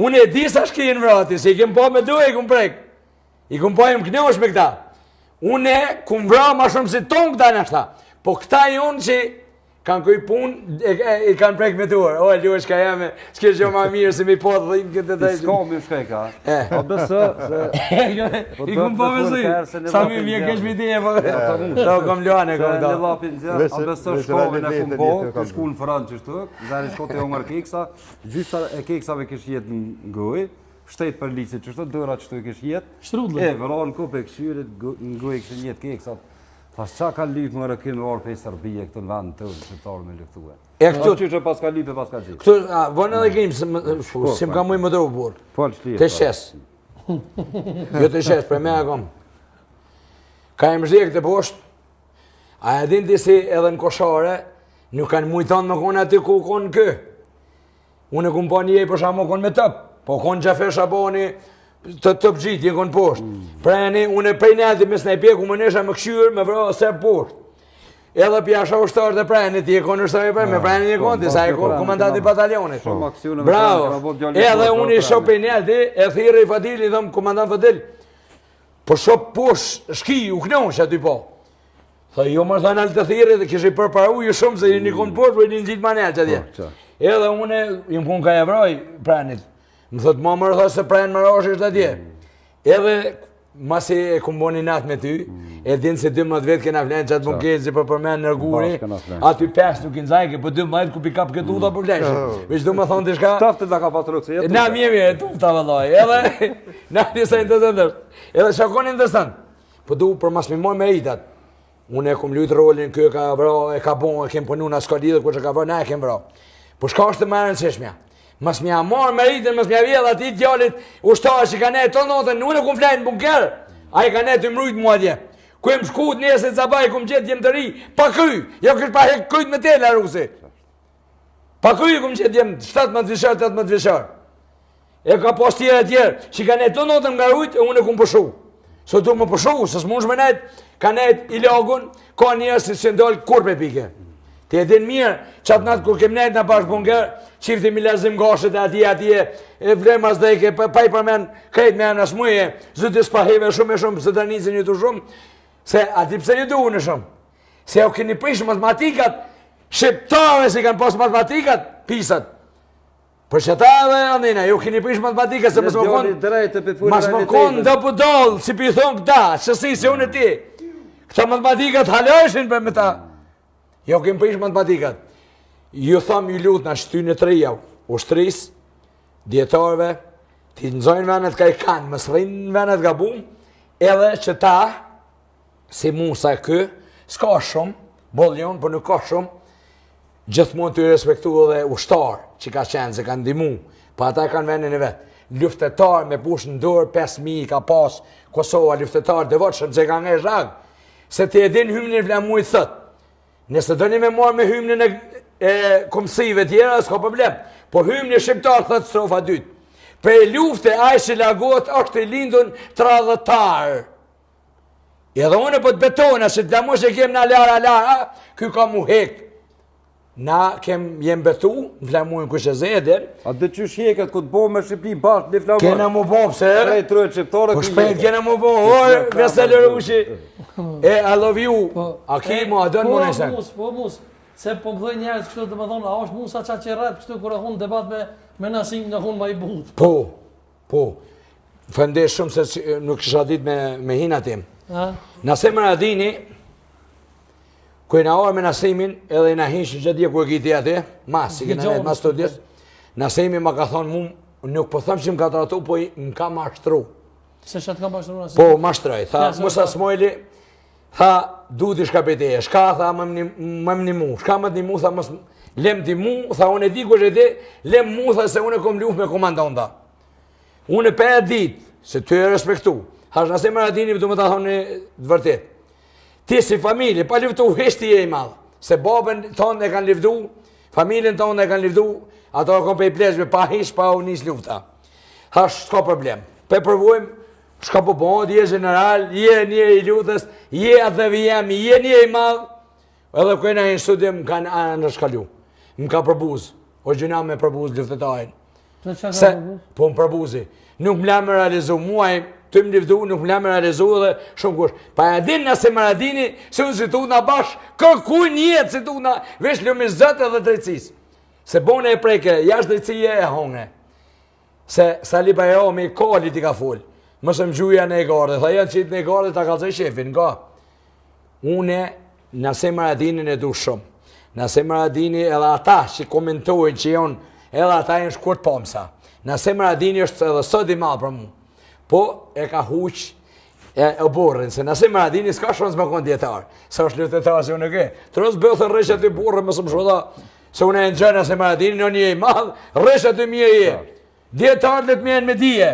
unë e di sa shkinë vrati, se i kem pa me duhe, i kum prek. I kum pa im knosh me këta. Unë kum vra ma shumë si ton këta në këta. Po këta jonë që kanë kuj pun, i kanë prek me tuar. O, luaj shka jeme, s'ke që ma mirë se mi po të dhejmë këtë të S'ka mi shka i ka. Po besë, I kumë po mesë, sa mi vje kesh mi ti e po. Ta kom luane, kom Në ta. lapin zërë, a besë shkovin e kumë po, të shku në Franë që shtë, zari shkote e omër keksa, gjysa e keksave kësh jetë në gëj, shtetë për licit që shtë, dëra që të kësh jetë. Shtrudle. Vëra në kupe këshyrit, në gëj këshin jetë keksat. Pas qa ka lypë më rëkinë orë për i Serbije, këtë në vendë të qëtarë me lyptue. E këtu, Që që pas ka lypë, pas ka gjithë. këtu, vënë edhe krim, si më ka mujë më dërru burë. Falë shlirë. Të shes. Jo të shes, për me e kom. Ka e më zhjek të poshtë, a e din të si edhe në koshare, nuk kanë mujton më konë aty ku konë kë. Unë e kumë po një për shamo konë me tëpë, po konë gjafe shaboni, të tëpë gjitë, konë poshtë. Preni, unë e prej neti me snajpje, ku më nesha më këshyrë, me vra se poshtë. Edhe pjasha ushtarë të preni, ti e konë ushtarë e preni, me preni një konti, sa e konë komandanti batalionit. Bravo, edhe unë i shop prej neti, e thirë i Fadili, dhëmë komandant Fadil, po shop poshtë, shki, u knosh aty po. Tha, jo më thënë alë të thirë, dhe kishë i përparu ju shumë, se një konë poshtë, për një në gjitë manel që atje. Edhe une, jëmë punë ka evroj prenit. Më thëtë, ma mërë thë se prenë më rashë është atje. Edhe, masi e kumë bo një natë me ty, e dinë se 12 vetë kena flenë që atë bunketë që për përmenë në rguri, aty 5 nuk i nëzajke, për 12 ku pikap këtë uta për fleshë. Veç du më thonë të shka... Taftë da ka patruk se jetë. Na mjemi e tufta vëllaj, edhe, na njësa interesant. Edhe shakon interesant. Po du për mas mi moj me itat. Unë e kumë lujtë rolin, kjo ka vra, e ka bon, e kem punu në s'ka lidhë, ku që ka vra, na e kem vra. Po shka është të më rëndësishmja. Mas mja marë meritin, mas mja vjedh ati djallit ushtarë që ka ne të notën, unë e kumë flajnë në bunker, a i ka ne të mrujtë mua dje. Ku e më shkut njëse të zabaj, ku më gjithë jem të ri, pa kry, jo kështë pa hek kryt me tela rusi. Pa kry ku më gjithë jem 17 vishar, 18 vishar. E ka pas tjere, që ka ne të notën nga rujtë, e unë e kumë pëshu. So tu më pëshu, se s'mund shme nejt, ka nejt i lagun, ka njërës që ndalë kur pe pike. Ti e din mirë, qatë natë kur kem nejtë në bashkë bunker, qifti mi lazim gashët e atje, e vlema zdejke, pa i përmen krejt me anas muje, zëti s'paheve shumë e shumë, se të njëzë një të shumë, se ati pse një duhu në shumë. Se o keni prish matematikat, shqiptare si kanë pas matematikat, pisat. Për që ta dhe andina, jo keni prish matematikat, se mas më konë dhe për dollë, si për i thonë këta, qësi se unë e ti. Këta matematikat halëshin për me ta. Jo kemë prish matematikat. Ju thamë ju lutë në shtynë të reja, ushtris, djetarve, ti nëzojnë venet ka i kanë, më sërinë venet ga bumë, edhe që ta, si mu sa kë, s'ka shumë, boljon, për nuk ka shumë, gjithmonë të i respektu edhe ushtarë që ka qenë, se kanë dimu, pa ata kanë venin e vetë. luftetar me push në dorë 5.000 ka pas Kosova luftetar devotshëm që ka nga zhag. Se ti e din hymnin e Vlamujt thot. Nëse doni me marr me hymnin e komsive tjera, s'ka problem. Po hymni shqiptar thot strofa 2. Për lufte ai që lagohet është i lindun tradhëtar. Edhe unë po të betona se Vlamujt e kem na lara, ky ka mu hek. Na jem betu, Vlamujt kush e zedër. A dhe qysh heket ku të bo me Shqipni bashkë një Vlamujt? Kena mu bo, pëse? Shpejt trojt shqiptare. Po shpejt kena mu bo, Vesel Rushi. I love you. A ki mu, a dënë mu nëjsen? Po mus, se po më dhej njerës kështu të më thonë, a është Musa qa që rrët kështu kër e hunë debat me Nasim në hunë ma i butë. Po. Fëndesh shumë se nuk isha dit me hina tim. Nasim Radini, ku i na orë me Nasimin, edhe i na hinshë që dje ku e kiti ati, si këna net mas të djes, Nasimi ma ka thonë mu, nuk po thëmë që më ka tratu, po më ka mashtru. Se që të ka mashtru Nasimi? Po, mashtroj. Tha, Musa Smojli, tha, du t'i shkapiteje, shka, tha, më më një mu, shka më t'ni mu, tha, lem t'i mu, tha, unë e di ku që ti, lem mu, tha, se unë e kom luf me komandon, tha. Unë e pe e dit, se ty e respektu. Hash Nasim Radini, du me ta thonë të vërtet. Ti si familje, pa luftu heshti e i madhë. Se babën tonë e kanë luftu, familjen tonë e kanë luftu, ato e kom pe i pleshve, pa hish, pa unis lufta. Hash, s'ka problem. Pe përvojmë, shka po bëhot, je general, je një i luftës, je atë dhe jemi, je një i madhë, edhe këna i në studim, më kanë anë shkalu. Më ka përbuz, o gjuna me përbuz luftetajnë. Se, po më përbuzi. Nuk më lamë realizu, muaj, të më liftu, nuk më lamë realizu dhe shumë kush. Pa e din Nasim Radini, se unë si tu nga bash, kërkuj njetë si tu nga, vesh lëmi zëtë edhe drejtësis. Se bone e preke, jashtë drejtësie e honge. Se Sali Bajrami kali ti ka full. Mësë më gjuja në e gardë, tha janë qitë në e gardë, ta kalzoj shefin, nga. Une, Nasim Radinin e du shumë. Nasim Radini edhe ata që komentojnë që jonë, edhe ata jenë shkurt pomsa. Nasim Radini është edhe sot i malë për mu. Po e ka huq e borën, se Nasim Radini s'ka shonës me konë djetarë. Sa është luftetar se unë e ke. Të rësë bëthën rëshët i borën, mësë më shoda, se unë e në gjënë Nasim Radini, në një i madhë, rëshët i mje i e. Djetarët le të mjenë me dije.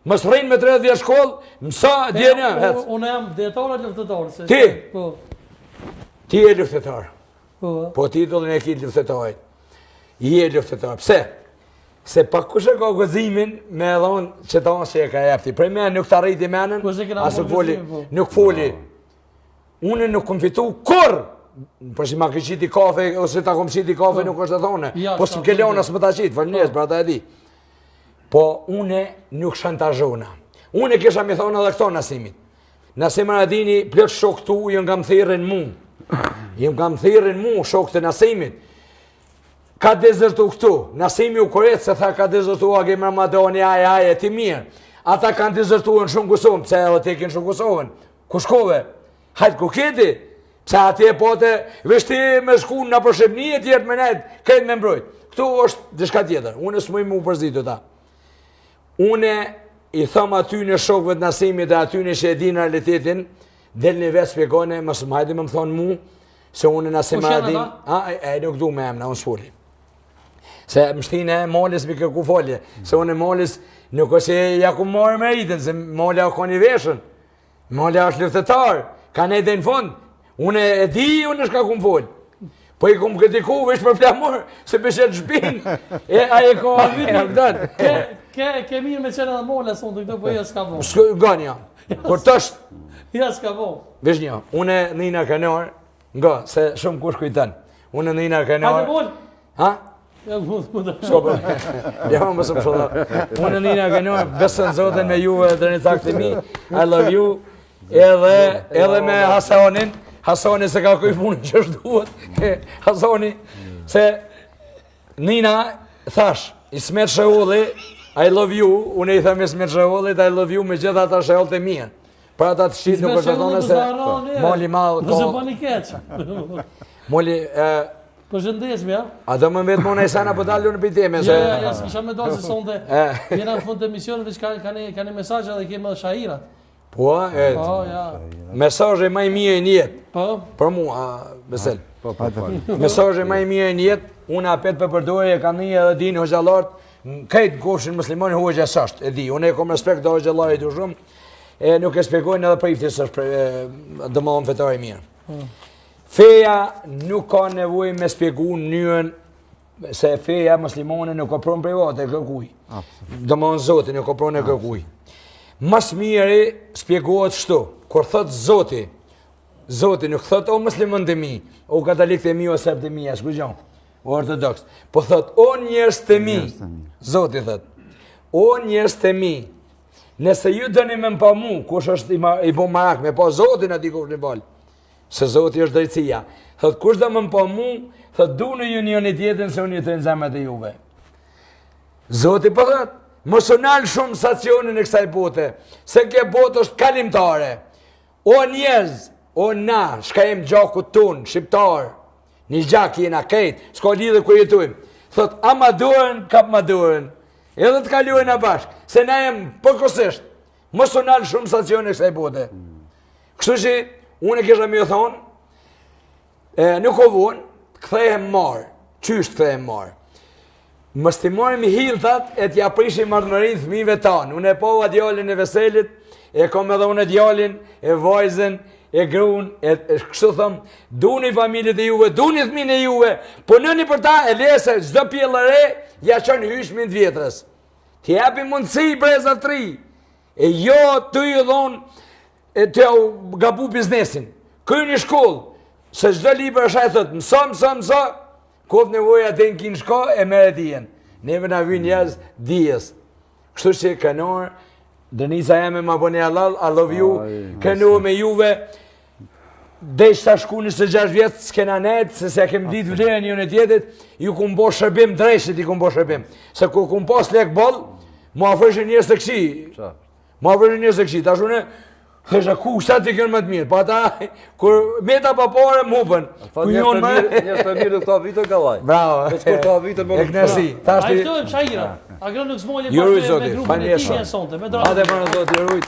Mësë rrinë me 30 vjetë shkollë, mësa djenë. Unë jam djetarët luftetarë. Ti? Ti e luftetarë. Po titullin e ki luftetarit. I e luftetarë. Pse? Se pa kush e ka gëzimin me edhonë që ta që e ka jepti. Prej me nuk të arriti menën, asë nuk foli. Une nuk kom fitu kur! Përshi ma kë qiti kafe, ose ta kom qiti kafe nuk është të thone. Po së më ke leona së më ta qitë, fërnjes, pra ta e di. Po une nuk shantajona. Une kisha mi thonë edhe këto Nasimit. Nasim Radini plët shok tu, jën nga më thirin mu. Jën nga më thirin mu, shok të Nasimit. Ka dezertu këtu, Nasimi u koretë se tha ka dezertu a Gemra Madoni, aje, ti mirë. Ata kanë dezertu në shumë Kosovën, pse edhe ti kënë shumë Kosovën. Ku shkove? Hajtë ku keti? Pse ati e pote, veshti me shku në përshepni e tjertë me nejtë, këtë me mbrojtë. Këtu është dishka tjetër, unë s'muj mu përzitu ta. Une i thëmë aty në shokëve të Nasimit dhe aty në që e di në realitetin, del një vetë spjegone, mësë më hajdi me më thonë mu, se unë Nasim Radin, nuk du me emna, unë s'foli. Se më shtine molis mi kërku folje, se unë molis nuk është e ja ku marrë me rritën, se molja o koni veshën, molja është luftetar, ka ne dhe në fund, unë e di, unë është ka ku më folë. Po i ku më kritiku, vesh për flamur, se beshet shpin, a e ka avitin, nuk dënë. Ke mirë me qenë dhe molla, sonë të këto, po ja s'ka bo. Gënja, kur tështë. Ja s'ka bo. Vesh një, unë e nina kënor, nga, se shumë kush kujtën, unë e nina kënor. Hajde bol! Ha? Ja, mundë. Shkope, ja më mësë më shoda. Unë e nina kënor, besën zoten me ju e dhe një takti mi, I love you, edhe me Hasanin, Hasani se ka kuj punë që është duhet, Hasani, se nina thash, Ismet Shehulli, I love you, unë i tham Ismet Shehullit, I love you me gjitha ata Shehullit e mien. Pra ata të shqitë nuk është të tonë se moli malë... Mëse po një keqë. Moli... Përshëndesme, ja? A do më vetë mona i sana po dalë në piteme, se... Ja, s'kisha me do se sonde, jena në fund të emisionit, ka një mesajë dhe kemë edhe shahirat. Po, mesajë ma i mije i njetë. Po? Për mua, Besel. Mesajë ma i mije i njetë, unë apet për përdojë, e kam një edhe dinë hoxalartë, këtë gofshin muslimani hoxha sashtë, e di, unë e kom respekt do hoxha Allahi të shumë, e nuk e spjegojnë edhe për iftis është dëmohën fetare mirë. Feja nuk ka nevoj me spjegu njën se feja muslimane nuk ka pronë private e kërkuj. Dëmohën Zotin nuk ka pronë e kërkuj. Mas mire spjegohet shtu, kur thot Zoti nuk thot o muslimën të mi, o katolik të mi, o serb të mi, e shkujgjon, o ortodoks. Po thot o njerëz të mi, Zoti thot, o njerëz të mi, nëse ju dëni me mpa mu, kush është i bo marak, me pa Zotin ati kush një balë, se Zoti është drejtësia. Thot kush dhe me mpa mu, thot du në ju një tjetën se unë jetë në zemët e juve. Zoti po thot, mos u nal shumë stacionin e kësaj bote, se kjo botë është kalimtare. O njerëz, o na, shka jem gjakut ton, shqiptar, një gjak jena kejt, s'ka lidhe ku jetujmë. Thot, a ma duhen, kap ma duhen, edhe të kaluhen a bashk, se na jem përkosisht, mos u nal shumë stacionin e kësaj bote. Kështu që, unë e kisha mi o thonë, nuk o vonë, këthehem marë, qysht këthehem marë. Më stimarim i hiltat e t'ja prishim ardhëmërin fëmijëve tanë. Unë e pova djallin e Veselit, e kom edhe unë e djallin, e vajzen, e grun, e kështu thëmë, duni familjet e juve, duni fëmijën e juve, po nëni për ta e lese, çdo pjellë re, ja qënë hyshmin të vjetrës. Ti japi mundësi breza 3, e jo të ju dhonë, të jau gabu biznesin. Kryni shkollë, se çdo libër është e thëtë, mëso, kofë nevoja të në kinë shko e mere tijen. Neve na vynë njerëz dijes. Kështu që kënor, Dënisa jeme ma bëne halal, I love you, kënor me juve, desh ta shkuni së 6 vjetë, s'kena net, se kem ditë vlerën njën e tjetit, ju kum bo shërbim, drejshit i kum bo shërbim. Se ku kum pas lek bol, mu afrëshin njës të këshi. Mu afrëshin njës të këshi. Ta shune, thësha ku shtat të kënë më të mirë, pa ta, kur meta pa pare më hupën. Njës të mirë në këta vitë ka laj. Bravo. E knesi. A i ftojmë shajira. A grë nuk s'molje pas me grupën e ti njën sonte. Ate për në zotë, jërujt.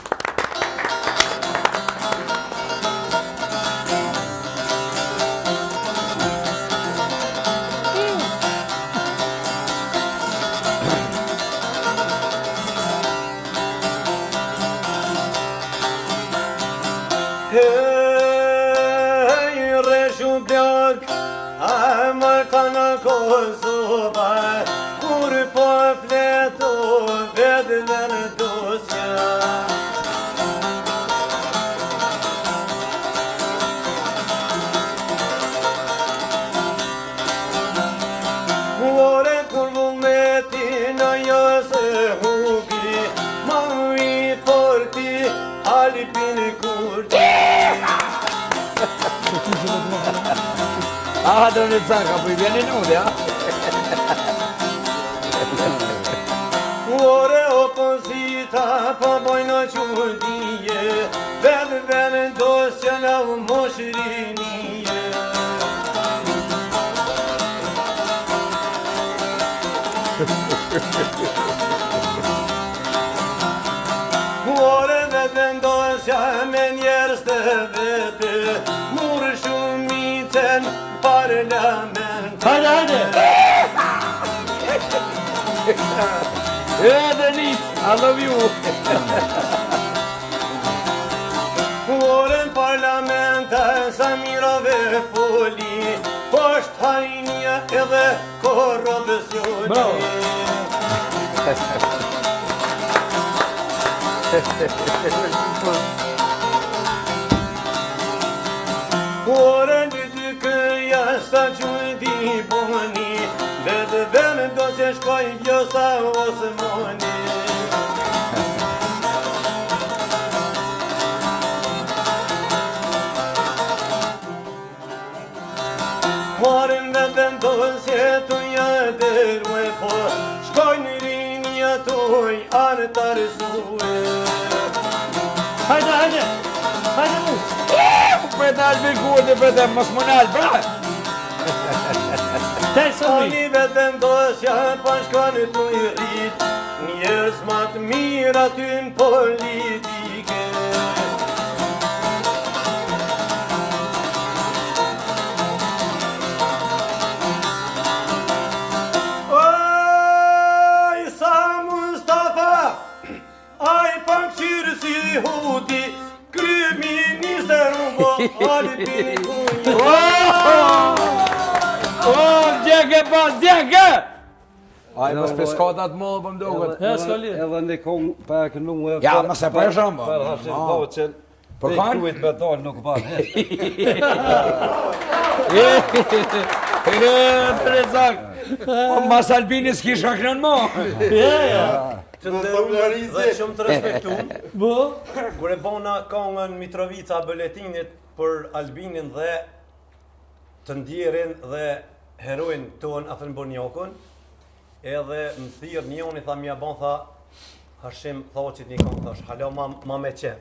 Kur po fletu vedë në dosja. Ore kur vullneti në jëse hugi, ma i forti alipin kurti. Aha, do në të zaka, po I vjeni nude, ja? Ore opozita, pa bojnë qurdije, vedë dosja në moshrinije. Ore vedë dosja me njerës të vete, murë shumicen parlament. Hajde! Denis, I love you. Orën parlamenta sa mirave poli, poshtë hajnja edhe korrupcioni. Bravo. Orën dy këja sa gjudi boni, vedë do që shkoj vjosa Osmoni. Marën vedën do sjetu jaderu e po, shkoj në rinja tuj artar suë. Hajde mu! Për të albi kurdi, për të mos më nalë, bra! Ani vetëm dosja pa shkone të I rrit, njerës ma të mirë aty në politike. pa djekë! Ai mos peskatat më po më duket. Ja, s'ka lidhje. Edhe në kong pa e kënu e... Ja, mëse për shamba. Për Hashim Hoxhën. Për kanë? Kujt me dal nuk banë. Interesant. Po mas Albini s'kisha kënën mo. Ja. Të nderuar dhe shumë të respektuar. Po. Kur e bona këngën Mitrovica Boletinit për Albinin dhe të ndjerin dhe heroin ton Afën Bonjakun, edhe më thirr njëri tha mja bon tha Hashim Hoxhit një këngë thash, hala ma me qep.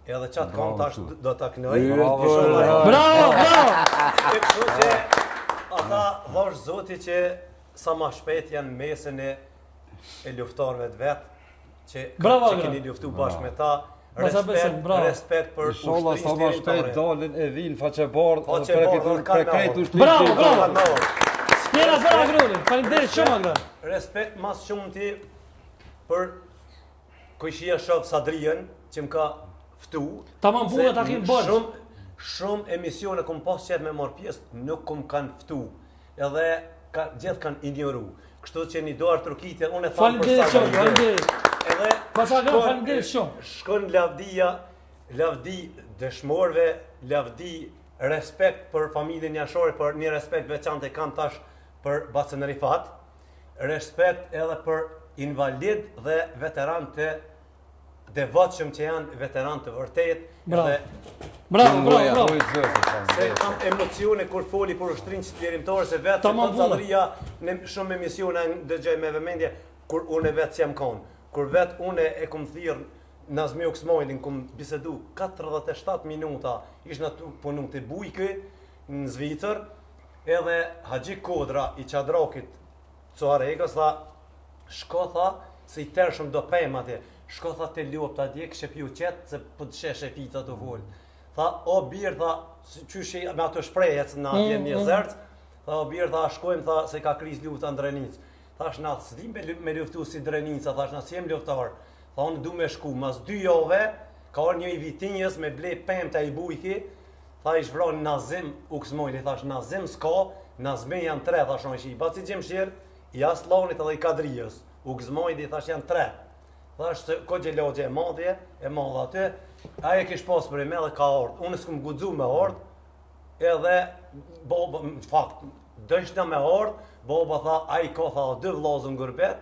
Edhe qatë këngë tash do ta kënoj. Bravo. Kështu që ata thash zoti që sa ma shpejt janë mesin e luftarëve të vetë, që keni luftu bashkë me ta, respekt për Inshallah sa ma shpejt dalin e vinë faqebardh Faqebardh, prekret ushtrimin. Bravo. Spjera për Agrolin, faleminderit shumë Agron. Respekt mas shumë ti për Kojshia Shok Sadriën që më ka ftu. Tamam punë ta kim bërë. Shumë emisione kum pas qef me marr pjesë, nuk kum kanë ftu. Edhe gjithë kanë ignoru. Kështu që një do artrokitja, unë e thamë për sa Faleminderit. Edhe Faleminderit shumë. Shkon lavdi dëshmorëve, lavdi respekt për familjen jashore, për një respekt veçantë kam tash për Bacën Rifat, respekt edhe për invalid dhe veteran të devotshëm që janë veteran të vërtet. Bravo. Se kam emocione kur foli për ushtrin qytetarë se vetë Zallëria në shumë emisione dëgjoj me vëmendje kur unë vetë jam kon. Kur vetë unë e kum thirr Nazmi Oksmojlin kum bisedu 47 minuta, ishna tu punu të Bujkë në Zvicër, edhe Haxhi Kodra i Çadrakit Coaregës tha, shko tha se i tërshëm do pejmë atje. Shko tha te lopta dje kishte piu qetë se po të sheshe pica të vol. Tha o bir tha qyshi me ato shprehje që na vjen një zerc. Tha o bir tha shkojmë tha se ka kriz lufta në Drenic. Thash na s'dim me luftu si Drenica, thash na si jem luftar. Tha unë du me shku mas 2 javë, ka orë një i vitinjës me ble pemta i Bujki. Tha i shvron Nazim Oksmojli, thash Nazim s'ka, Nazmi janë 3, thash në ishi i Baci Gjemshir, i Aslanit edhe i Kadrijës. Oksmojli thash janë 3. Thash se ko gjelogje e madhe aty, aje kish pas për e me dhe ka ardhë. Unë s'kum gudzu me ardhë, edhe baba, në fakt, dëshna me ardhë, baba tha, aje ka tha 2 vllazën gërbet,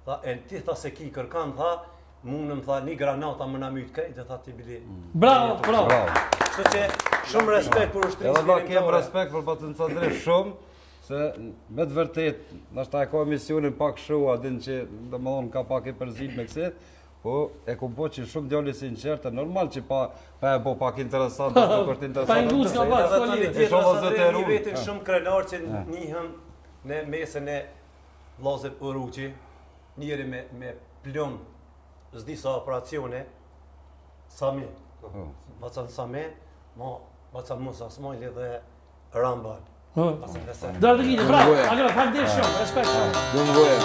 tha, e ti tha se ki kërkan, tha, mundëm tha një granata më na myt krejt, dhe tha ti bili. Bravo. Kështu që shumë respekt për ushtrisë. Edhe kem respekt për Bacën Sadri shumë, se me të vërtet, nështë ta e ka emisionin pak shua, din që domethënë ka pak e përzit me kësit, po e ku po që shumë djali sinqertë, normal që pa e po pak interesant, nuk është interesant. Pa ingus ka pak, Edhe të një tjetër një Ruj. vetin shumë krenar që njihën në mesën e vllazëve Uruqi, njëri me plon s'di sa operacione, Sami, Bacan Sami, Bacan Musa Smojli dhe Ramba. Dërë të gjinje, bravo, Agron, faleminderit shumë, respekt shumë. Dëmë goja.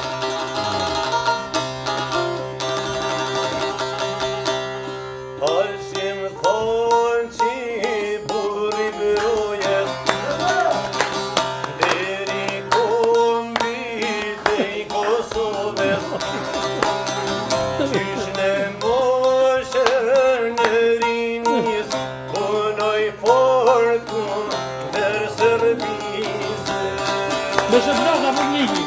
Hashim thonë që burri brojes, deri kombit e i Kosovës, qysh në moshër në rinis, punoj fortun dër Serbisë. Me shëbrata për njëki.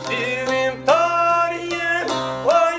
Shqirimtarje, oj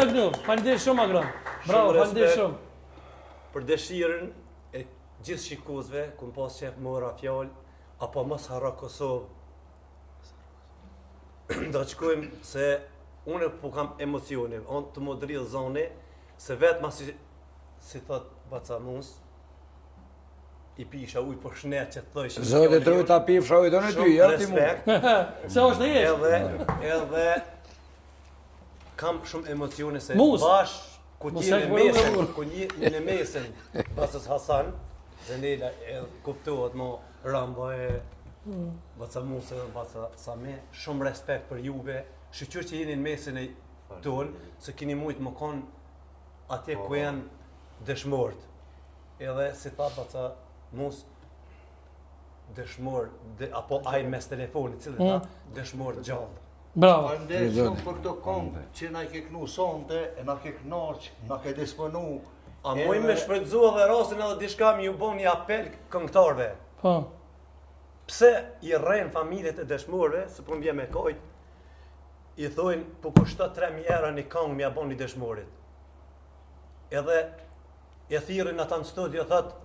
Agnu, faleminderit shumë Agnu. Bravo, faleminderit shumë. Për dëshirën e gjithë shikuesve, ku më pas qef mora fjalë, apo mos harro Kosovë. Do të shkojmë se unë po kam emocione, unë të më dridh zone, se vetë ma si thot Bacamus, i pisha ujë për shnet që të thëshë. Zotë e trujë ta pifsha ujë do në ty, ja ti mu. Se është dhe jesh. Edhe kam shumë emocione se Mus. bashkë ku Mos t'jene e vërru mesën, vërru. ku në mesën, basës Hasan, Zenela edhe kuptohet mo Rambo e Bacamus edhe Baca Same, shumë respekt për juve, shqyqyr që jeni në mesën e tonë, se kini mujtë më konë atje ku janë dëshmorët. Edhe si tha Bacamus, dëshmor, apo aj mes telefonit, cilë ta dëshmor gjallë. Bravo. Faleminderit shumë për këto këngë që na ke knu sonte, e na ke knaq, na ke disponu. A muj me shfrytzu edhe rastin edhe diçka mi ju bon një apel këngëtarve. Po. Pse i rren familjet e dëshmorëve, se po mbje me kojt, i thojnë po kushtot 3.000 euro një këngë mi ja bon një dëshmorit. Edhe e thirin ata në studio, thot,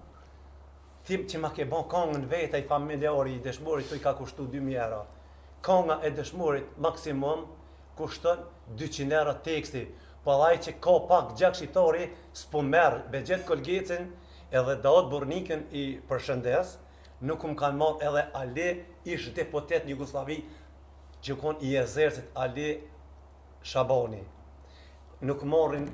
tim që ma ke bon këngën vete i familjari i dëshmorit, të i ka kushtu 2.000 euro. Kënga e dëshmorit maksimum kushton 200 euro teksti, po dhaj që ka pak gjak shqiptari s'po merr Begjet Kolgecin edhe Daud Burnikën i përshëndes, nuk më kanë marrë edhe Ale ish deputet në Jugosllavi që kon i Ezercit Ale Shabani. Nuk marrin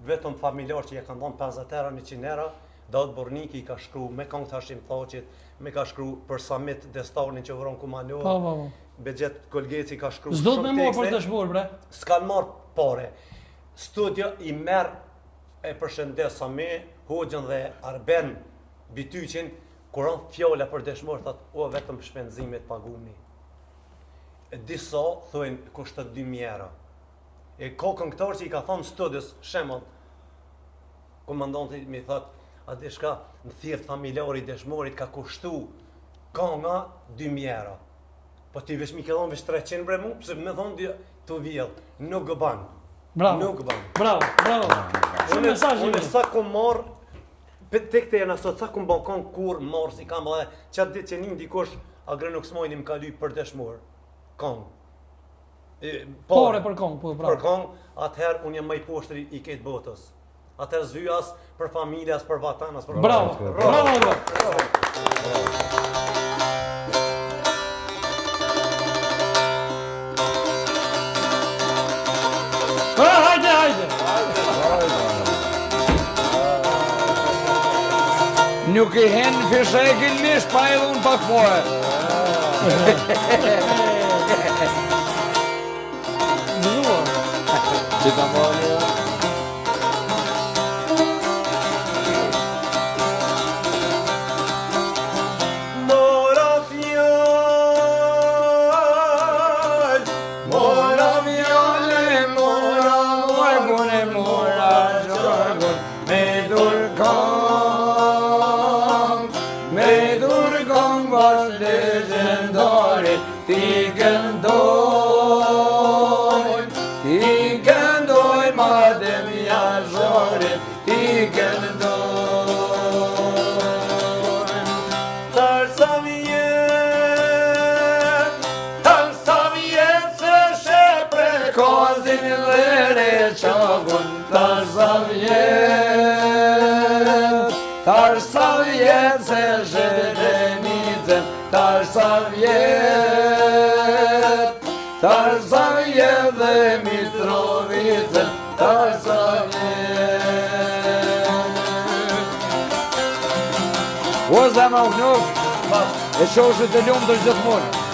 vetëm familjar që ja kanë dhënë 50 euro, 100 euro, Daud Burniki i ka shkru me këngë të Hashim Thaqit, me ka shkru për Samit Destanin që vëron Kumanor. Po. Begjet Kolgeci ka shkru S'do të me morë për dëshmor, bre. S'kan marrë pare. Studio i merr e përshëndes Sami, Hoxhën dhe Arben Bityqin, kur on fjolla për dëshmor, thot, o vetëm shpenzimet paguni. E disa thojnë kushtot 2.000 euro. E ka këngëtar që i ka thonë studios, shembull, komandanti mi thot, a di shka, në thirrt familjari i dëshmorit ka kushtu kënga 2.000 euro. Po ti vesh mi ke dhonë vesh 300 bre mu, pëse me thonë të vjellë, nuk gëban. Bravo. Nuk gëban. Bravo. Shumë mesazh. Unë sa kom marr, tek te janë sot sa kom ban këngë kur marr si kam edhe çat ditë që një ndikosh agre nuk smojni më ka lyp për dëshmor. Këngë. Pore për këngë, po bravo. Për këngë, atëherë unë jam më i poshtri i këtë botës. Atëherë zhyas për familjas, për vatanas, për Bravo. Hajde. Nuk i hen fishekin mish pa edhe unë pak more. Që ta moni. Tarzavjet dhe Mitrovicën, Tarzavjet. O zemra u knuk, e qoshët të lumë të gjithmonë.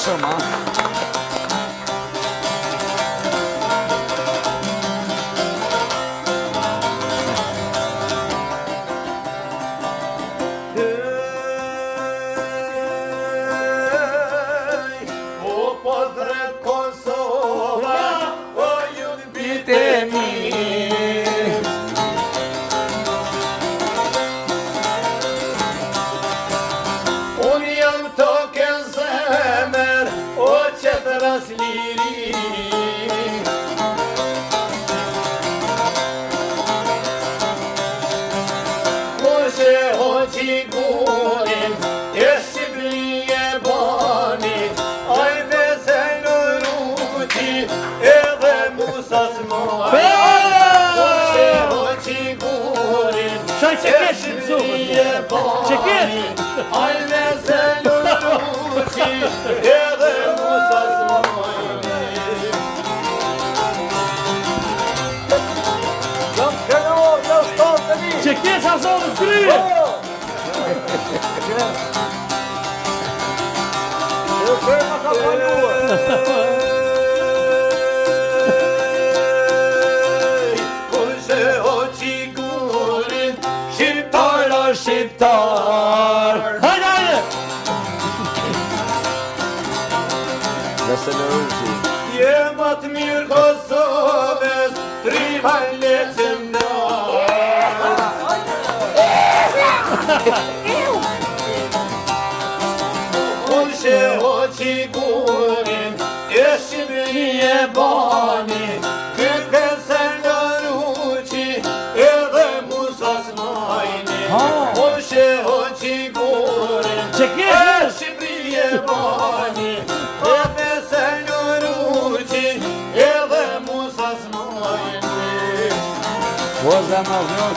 shumë, ha?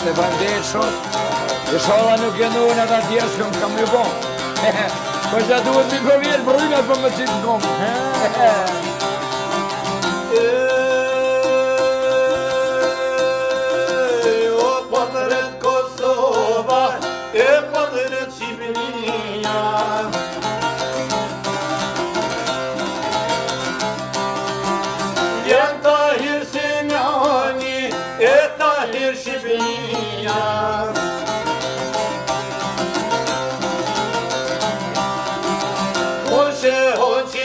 Se bandit shumë, e shola nuk e nuën e ta tjerë s'këm kam një bon. Po që duhet mi përvjet brynat për më qitë kom. O pëtëret Kosova, e pëtëret Shqipënia. Janë ta hirë Sinjani, e ta hirë Shqipënia. Hoqe